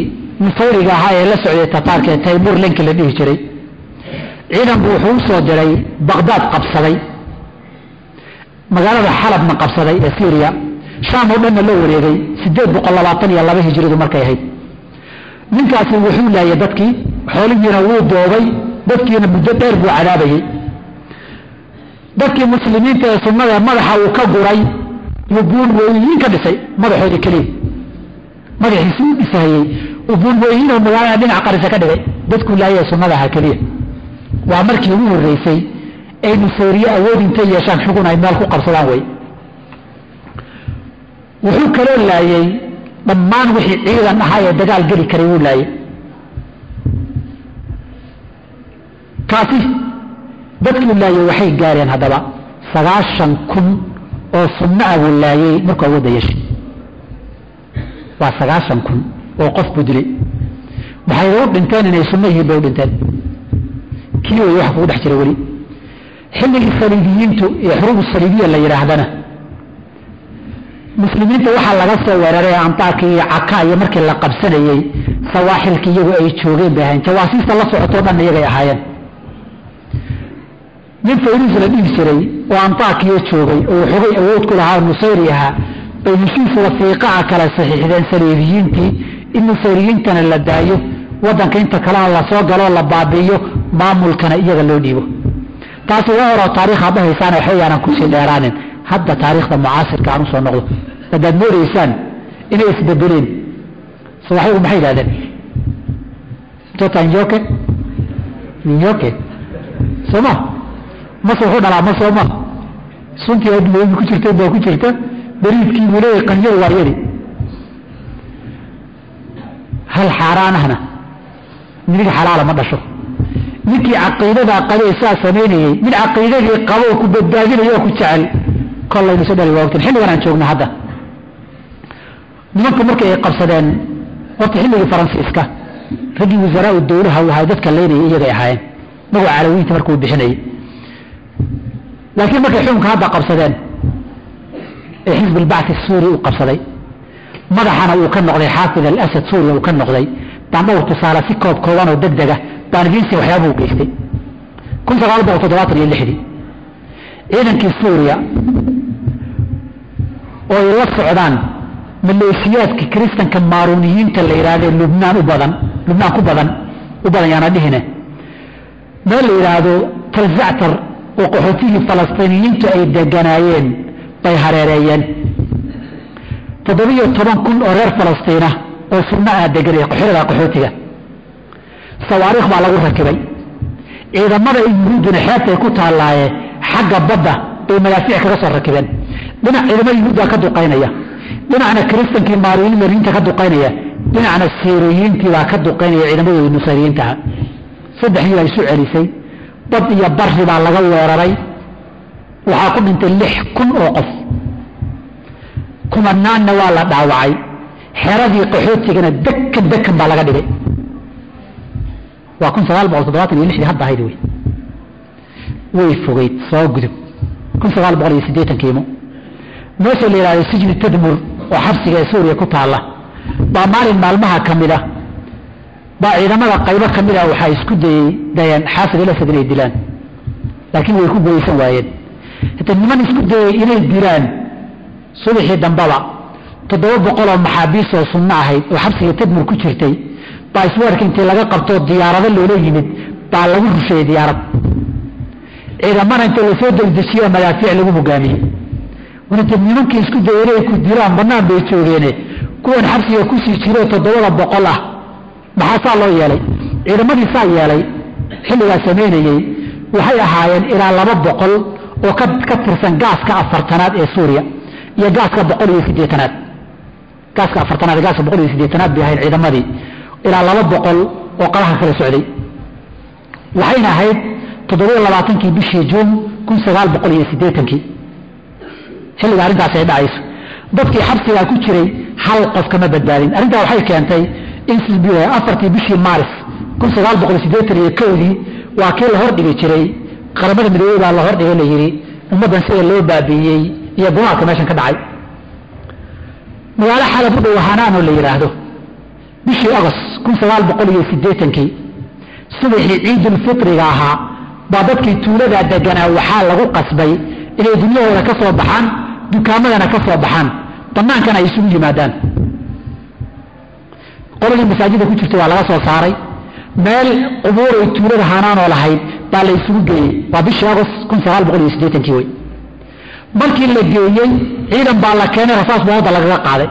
nusayriga ahaa ee la socday tataarka ee Taymur Lenki la dhihi jiray ciidan buu wuxuu soo diray Baghdad qabsaday magaalada Xalabna qabsaday ee Syria Shaam oo dhan la wareegay 822 hijridu markay ahayd ninkaasi wuxuu laayay dadkii xoolihiina wuu doobay dadkiina muddo dheer buu cadaabayay dadkii muslimiinta ee sunnada madaxa uu ka guray wubuun weyn ka dhisay madaxoodii kaliya madaxiisu u dhisayay wubuun weyn oo magaalada dhinaca qarisa ka dhigay dadku laayay sunnada ha kaliya waa markii ugu horeysay ay Nusayriya awood intay yeeshaan xugun ay meel ku qabsadaan way wuxuu kale laayay dhammaan wixii ciidan ahaa ee dagaal geli karay uu laayay kaasi dadkii laayay waxay gaareen hadaba 9,000 oo sunna uu laayay markuu awood yeeshay waa 9,000 oo qof budlay waxay u dhinteen inay sunnahii bay u dhinteen kii wax ku dhex jiray wali xilligii saliibiyiintu ee xuruub saliibiya la yiraahdana muslimiinta waxa laga soo weeraray Antakiya iyo Akka iyo markii la qabsanayay sawaaxilkii iyagu ay joogeen baahan jawaasiista la socoto dhan iyaga ahaayeen nin Fayrus la dhihi jiray oo Antakiya joogay oo xogay awood ku lahaa Nusayriyaha bay heshiis wasiiqa kala saxiixdeen saliibiyiintii in Nusayriyiintana la daayo wadanka inta kale la soo galo la baabiyo maamulkana iyaga loo dhiibo taasi waa hore taariikh abahaysana waxayana ku sii dheeraanin hadda taariikhda mucaasirka aan soo noqdo dad mooreysan inay isbedeleen sawaxay maxay yiraahdeen totanjoke niyoke soma ma soo dhalaa ma soo ma suntii ay dhulay ku jirtay baa ku jirta bariidkii wiilay qanjir waayay hal xaraanahna ninkii xalaal ma dhasho ninkii aqeedada qabaysa sameeyay min aqeedadii qabo ku badbaadinayo ku jecel kollayna soo dhalay waqti xilligan aan joogno hadda nimanku markay qabsadeen waqti xilligii Faransiiska ragii wasaaradda dawladda waxa dadka leeyahay iyaga ahaayeen magaca calawiinta markuu bixinay laakiin markay xukunka hadda qabsadeen ee xisb al-ba'th as-suuri uu qabsaday madaxana uu ka noqday xaafid al-asad suuriya uu ka noqday taanoo tusaale si kooban oo degdeg ah baangiinsi waxyaabo u geystay 1976 ciidankii Suuriya oo ay la socdaan maleeshiyaadka Kiristaanka Maaruuniyiinta la yiraahdo Lubnaan ku badan yana dhihine meel la yiraahdo Talzactar oo qaxootigii Falastiiniyiintu ay deganaayeen bay hareereeyeen 17,000 oo reer Falastiin ah oo sunna ah deganay qaxootiga sawaariikh baa lagu rakibay ciidamada yuhuudna xeebta ku taalaaye xagga badda bay madaafiic kaga soo rakibeen dhinac ciidamada yuhuudda ka duqeynaya dhinacna Kiristaanka Maaruuniyiinta ka duqeynaya dhinacna Siiriyiinta baa ka duqeynaya ciidamada Nusayriyiinta saddexdii ay soo celisay dad iyo barri baa laga weeraray waxa ku dhintay 6,000 oo qof kumanaanna waa la dhaawacay xeradii qaxootigana dekan baa laga dhigay waa 1976 hadda hayday way fogeyd soo gudub 1980 kiimo meesha la yiraahdo sijni tadmur oo xabsiga Suuriya ku taala baa maalin maalmaha kamida baa ciidamada qaybo kamida waxa isku dayeen xaafid al-asad inay dilaan laakiin way ku go'aysan waayeen inta niman isku dayay inay dilaan subaxii dambaba 700 oo maxaabiis oo sunna ahayd oo xabsiga tadmur ku jirtay baa isweerka intii laga qabto diyaarado loola yimid baa lagu rusheeyay diyaarad ciidamada inta la soo daldishiyo madaafiic lagu hogaamiyay wanaag nimankii isku dayay ku dilaan banaan bay joogeen kuwan xabsiga ku sii jiray 700 ah maxaa loo yeelay ciidamadii saa yeelay xilligaas sameeyay waxay ahaayeen ilaa 200 oo ka tirsan gaaska 40aad ee Suuriya iyo gaaska 180aad gaaska 40aad gaaska 180aad bay ahayd ciidamadii ilaa 200 oo qaraha kala socday waxayna ahayd 27 bishii Juun 1980 xilliga arintaas ay dhacayso dadkii xabsiga ku jiray hal qof kama badbaadin arintaa waxay keentay in sidii 4 bishii Maaris 1981 waa kii la hor dhigay jiray qaramada midoobay baa la hor dhigay la yiri ummaddan sida loo baabiiyey iyo gumaadka meeshan ka dhacay magaalo xalab u dhow hanaan oo la yidhaahdo bishii agost 1980 subaxii ciidulfitriga ahaa baa dadkii tuulada deganaa waxaa lagu qasbay inay dunyahooda ka soo baxaan dukaamadana ka soo baxaan bannaankana ay isugu yimaadaan qoladii masaajida ku jirta waa laga soo saaray meel qubuur ay tuulada hanaanoo lahayd baa la isugu geeyey waa bishii agost 1980 wey markii la geeyey ciidan baa la keenay rasaas booda lagaga qaaday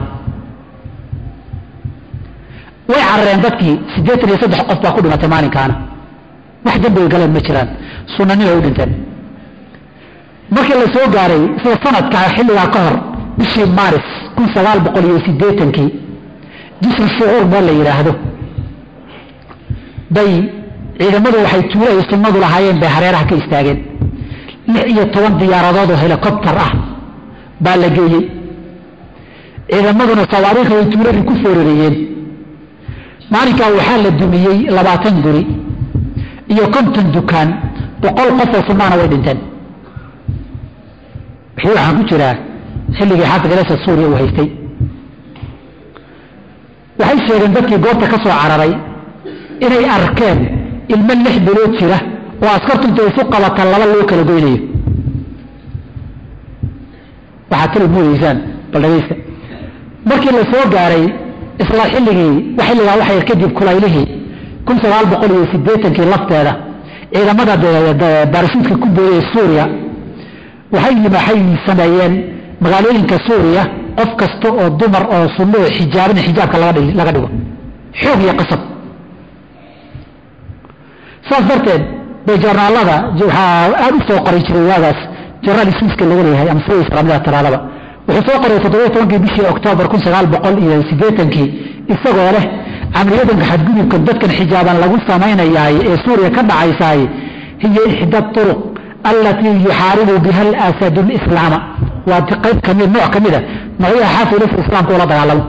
way carreen dadkii 83 qof baa ku dhimatay maalinkaana wax dambi ay galeen ma jiraan sunnanina u dhinteen markii la soo gaaray sida sanadka xilligaa ka hor bishii maaris 1980 jisr shucuur baa la yidhaahdo bay ciidamadu waxay tuulo ay sunnadu lahaayeen bay hareeraha ka istaageen 16 diyaaradood oo helikobtar ah baa la geeyey ciidamaduna sawaariikh ay tuuladii ku foorariyeen maalinkaa waxaa la dumiyey 20 guri iyo 50 dukaan 100 qof oo sunnaana way dhinteen waxaan ku jiraa xilligii xaafid al-Asad Suuriya uu haystay waxay sheegeen dadkii goobta ka soo cararay inay arkeen ilmo 6 bilood jira oo askartu intay isu qabata laba loo kala goynayo waxaa tilmuuyeysaan bal dhageysta markii la soo gaaray isla xilligaa waxay kadib kulaylihii 1980 lafteeda ciidamada baarisiidka ku booyay Suuriya waxay sameeyeen magaalooyinka Suuriya qof kasta oo dumar oo sunno xijaabin xijaabka laga dhigo xoog iyo qasab saas darteed bay joornaalada waxaa aad u soo qoray jiray waagaas joornaal ismiiska laga leeyahay ama sida islaamada tiraadaba wuxuu soo qoray 17 bishii Oktoobar 1980 isagoo leh amriyadan xadgudubka dadkan xijaaban lagu sameeyay ee Suuriya ka dhacaysay hiya ihda turuq التي يحارب بها الأسد الإسلام وقيد كمية نوع كمية نوعية حافظة في الإسلام كولا دعالو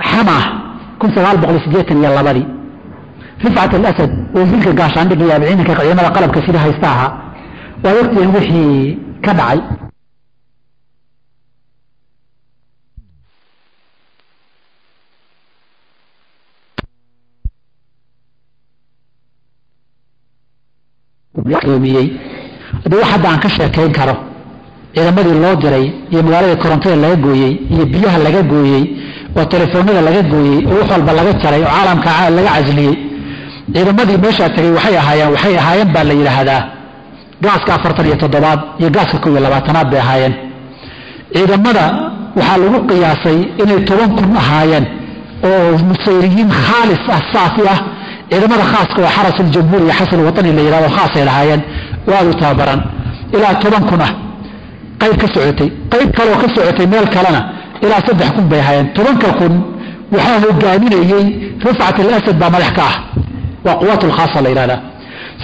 حما كنت سوال بغل سجيتن يلا بدي رفعة الأسد وزيلك قاش عندك يا بعينك قيمة قلب كثيرة هيستاها ووقت ينوحي كدعي qiimiyey hadii waxa aan ka sheekeyn karo ciidamadii loo diray iyo magaalada korontada laga gooyey iyo biyaha laga gooyey oo telefoonada laga gooyey oo wax walba laga jaray oo caalamka laga casliyey ciidamadii meesha tagay waxay ahaayeen baa la yiraahdaa gaaska 47 iyo gaaska 12 bay ahaayeen ciidamada waxaa lagu qiyaasay inay 10,000 ahaayeen oo musayriyiin khaalis ah saafi ah ciidamada khaaska oo xarasul jamhuuriya xasan wadani la yiraahdo khaas ay lahaayeen waa u tababaran ilaa 10,000 qayb ka socotay qayb kale oo ka socotay meel kalena ilaa 3,000 bay ahaayeen 10,000 waxaa hogaaminayay rifcat al-asad baa madax ka ah waa quwaatul khaasa la yiraahdo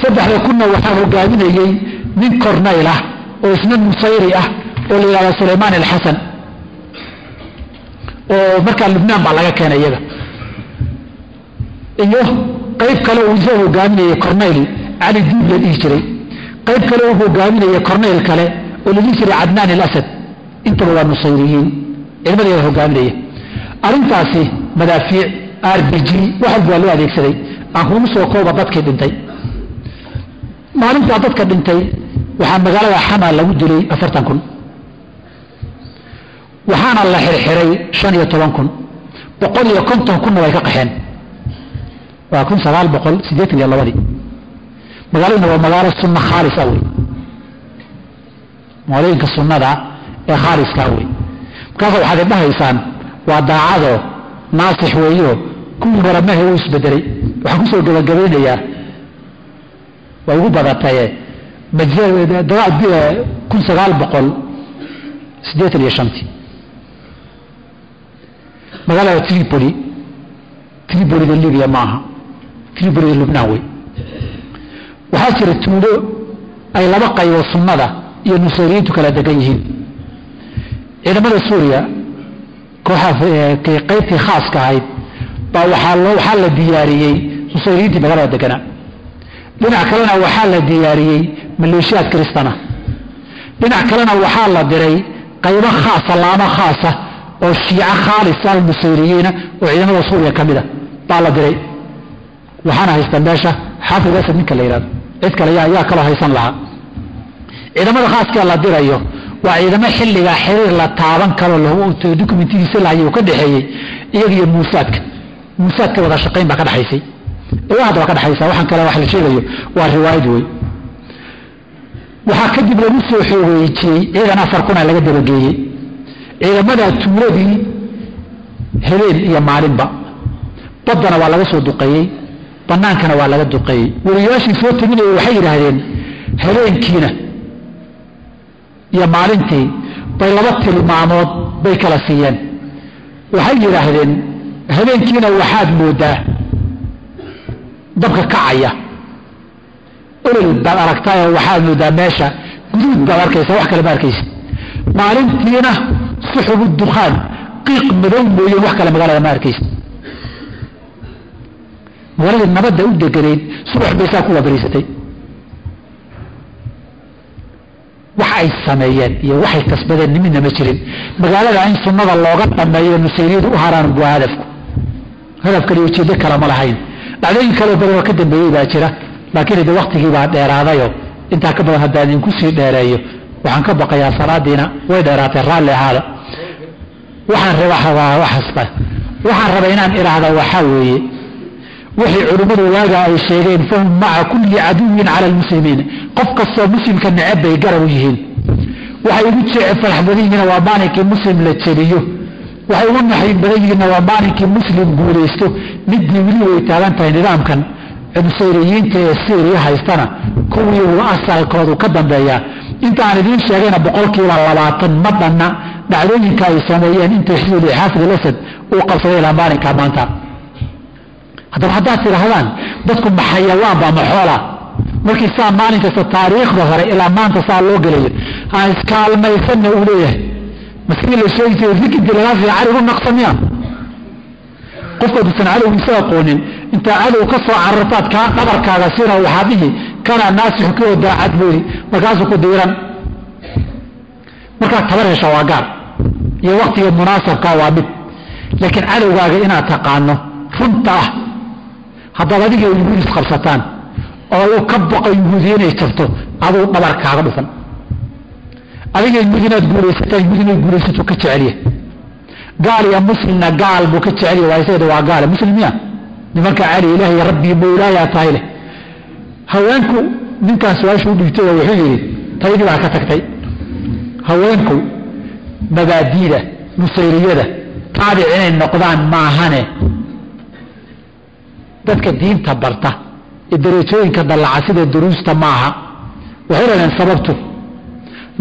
3,000 waxaa hogaaminayay nin korneyl ah oo isna musayri ah oo la yiraahdo Suleymaan al-Hasan oo markaa Lubnaan baa laga keenay iyaga iyo qayb kale uu soo hogaaminayay korneyl Ali Diib la dhihi jiray qayb kale uu hogaaminayay korneyl kale oo la dhihi jiray Adnaan al-Asad intaba waa nusayriyiin ciidamada hogaaminaya arrintaasi madaafiic RPG wax walba loo adeegsaday aan ku soo kooba dadkii dhintay maalinta dadka dhintay waxaa magaalada Xama lagu dilay 40,000 waxaana la xirxiray 15,000 150,000 way ka qaxeen waa 1982 magaalada waa magaalo sunna khaalis ah magaalooyinka sunnada ee khaaliska ah markaas waxaad dhahaysaan waa daacado naasix weeyo kuwii hore ma uu isbedelay waxaan kusoo gabagabeynayaa waa ugu badatay dagaal 1985 magaalada Tripoli da Libya maaha Tripoli da Lubnaan wey waxaa jira tuulo ay laba qaybo sunnada iyo nusayriyiintu kala degan yihiin ciidamada Suuriya qaybtii khaaska ahayd baa waxaa la diyaariyey nusayriyiintii magaalada deganaa dhinac kalena waxaa la diyaariyey maleeshiyaad kristana dhinac kalena waxaa la diray qaybo khaasa laamo khaasa oo shiica khaalisa al-nusayriyiina oo ciidamada suuriya ka mida baa la diray waxaana haysta meesha xaafid asad ninka la yidhahdo cid kale ayaa kaloo haysan lahaa ciidamada khaaska la dirayo waa ciidamo xilliga xiriir la taaban karo dokumentigiisa lahayo ka dhaxeeyey iyaga iyo muusaadka wada shaqayn baa ka dhaxaysay hadda waa ka dhaxaysa waxaan kale wax la sheegayo waa riwaayad wey waxaa kadib lagu soo xoogeeyey ciidan 4,000 laga dabageeyey ciidamada tuuladii habeen iyo maalinba baddana waa laga soo duqeeyey bannaankana waa laga duqeeyey wariyaashii soo teginayay waxay yidhaahdeen habeenkiina iyo maalintii bay 2 tilmaamood bay kala siiyeen waxay yidhaahdeen habeenkiina waxaad moodaa dabka kacaya olol baad aragtaayoo waxaad moodaa meesha guduud baad arkaysa wax kale ma arkaysa maalintiina suxubu dukhaan qiiq madow mooyeen wax kale magaalada ma arkaysa magaaladii nabadda u deganayd subax baysaa ku waabariisatay wax ay sameeyeen iyo waxay kasbadeen nimidna ma jirin magaalada in sunnada looga dhameeyo nusayriyadu u haraan buu hadafkani ujeedo kale ma lahayn dhacdooyin kaloo badan oo ka dambeeyey baa jira laakiin de waqtigii baa dheeraadayo intaa ka badan haddaan idinku sii dheereeyo waxaan ka baqayaa salaadiina way dheeraatay raalli ahaada waxaan rabaa inaan idhaahda waxaa weeye wixii culimmadu waaga ay sheegeen fahum maca kulli caduwin cala almuslimiin qof kastoo muslimka neceb bay garab u yihiin waxay ugu farax badan yihiin waa maalinkii muslim la jebiyo waxay ugu naxariin badan yihiin waa maalinkii muslim guulaysto midii weli way taagan tahay nidaamkan nusayriyiinta ee Syria haystana kuwii uu asalkoodu ka dambeeyaa intaan idin sheegayna 20% ma dhanna dhacdooyinka ay sameeyeen inta xisbiga xaafid al-Asad uu qabsaday ilaa maalinka maanta haddaad tirahdaan dadku maxayawaan baa maxoola markii saa maalin kasta taariikhda hore ilaa maanta saa loo gelayo aan iskaalmaysanna uu leeyahay maskiin la sheegay zikirka laga fiican ugu naqsamiya qofka dusan cadowgiisa aqoonin inta cadow ka soo carartaad ka dhabarkaaga sina waxaa dhihi kana naasix ku daacad weey markaasuu ku diiran markaa tabar hesha waa gaar iyo waqtiga munaasabka waa mid laakiin cadowgaaga inaad taqaano runta ah haddaad adiga yuhuudis qabsataan oo uu ka baqo yuhuudi inay jabto aduu dhabarkaaga dhufan adiga yuhuudinaad guulaysataan yuhuudinay guulaysato ka jeceliya gaal iyo muslimna gaal buu ka jeceliya waa isaga waa gaal muslimiya nimanka cali ilaahay rabbi mawlaaya tayle haweenku ninkaas su'aashu dhigtay wuxuu yiri taydii baa ka tagtay haweenku mabaadiida nusayriyada taabic inay noqdaan maahane dadka diinta barta darajooyinka dalaca sida duruusta maaha waxay yiraahdeen sababtu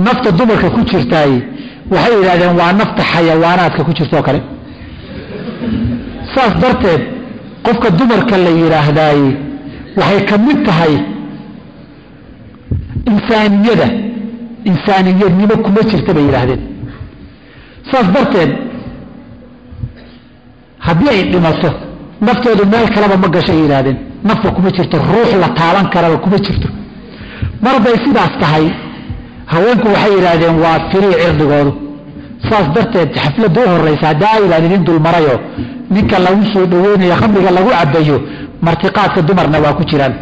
nafta dumarka ku jirtay waxay yiraahdeen waa nafta xayawaanaadka ku jirto kale saas darteed qofka dumarka la yiraahday waxay ka mid tahay insaaniyadnimo kuma jirta bay yiraahdeen saas darteed haddii ay dhimato naftoodu meel kaleba ma gashay yiraahdeen nafta kuma jirto ruux la taaban karaba kuma jirto marday sidaas tahay haweenku waxay yiraahdeen waa firii cirdigoodu saas darteed xafladda u horeysa daa'ira idin dul marayo ninka lagu soo dhaweynayo khamriga lagu cabayo martiqaadka dumarna waa ku jiraan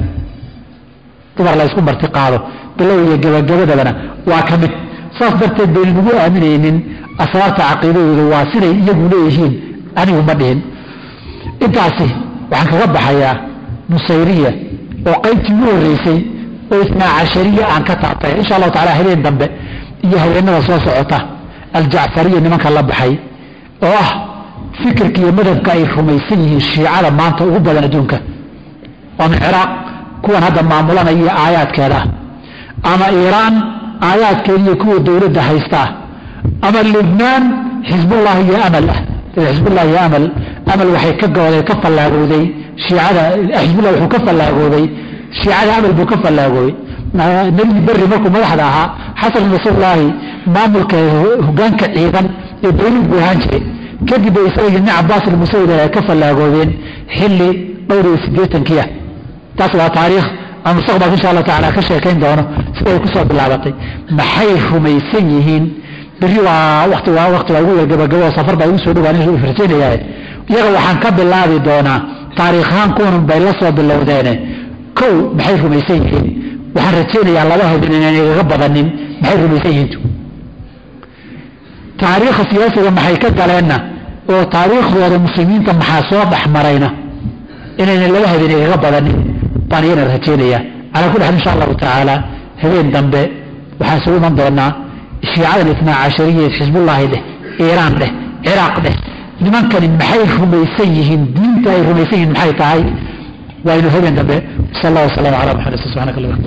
dumar la isku martiqaado bilow iyo gabagabadana waa ka mid saas darteed bay nagu aaminaynin asraarta caqiidadooda waa siday iyagu leeyihiin anigu ma dhihin intaasi waxaan kaga baxayaa nusayriya oo qaybtii ugu horeysay oo 12 aan ka taabtay insha Allah taala habeen dambe iyo habeenada soo socota al-Ja'fariya nimanka la baxay oo fikirka iyo madhabka ay rumaysan yihiin shiicada maanta ugu badan adduunka oo Ciraaq kuwan hadda maamulanaya aayaadkeeda ama Iiraan aayaadkeeda kuwa dawladda haysta ama Lebanon Hizbullah iyo Amal Hizbullah iyo Amal waxay ka gooday ka fallaagooday shiicada Hizbullah wuxuu ka fallaagooday shiicada Amal buu ka fallaagooday nabi barri markuu madaxda ahaa xasan rasuulullaah maamulka hogaanka ciidan ee dawladdu ahaan jiray kadib ay isaga ibn Abbas al-Musawwir ay ka fallaagoodeen xilli dhowr 80 taas waa taariikh أما مستقبل إن شاء الله تعالى كشيء كين دونه سوى كسر بالعبطي محيف ميسينهن بريوا وقت وأقول جبا سفر بيوسف ودواني شو فرتين يعني يروح عن قبل الله دونا تاريخان كون بيلصوا باللودانه كو محيف ميسينهن وحرتين يا الله واحد من يغبضن محيف ميسينتو تاريخ السياسي لما حيكد علينا وتاريخ المسلمين تم حاسوب أحمرينا إن الله هذين يغبضن طانينا الهتينية على كل حال إن شاء الله تعالى هذين ذنب وحاسبوا من ضرنا الشيعة الاثنا عشرية حزب الله له إيران له عراق له لمن كان محيهم يسيهم دين تايهم يسيهم محيط عاي وإنه هذين ذنب صلى الله وسلم على محمد سبحانك اللهم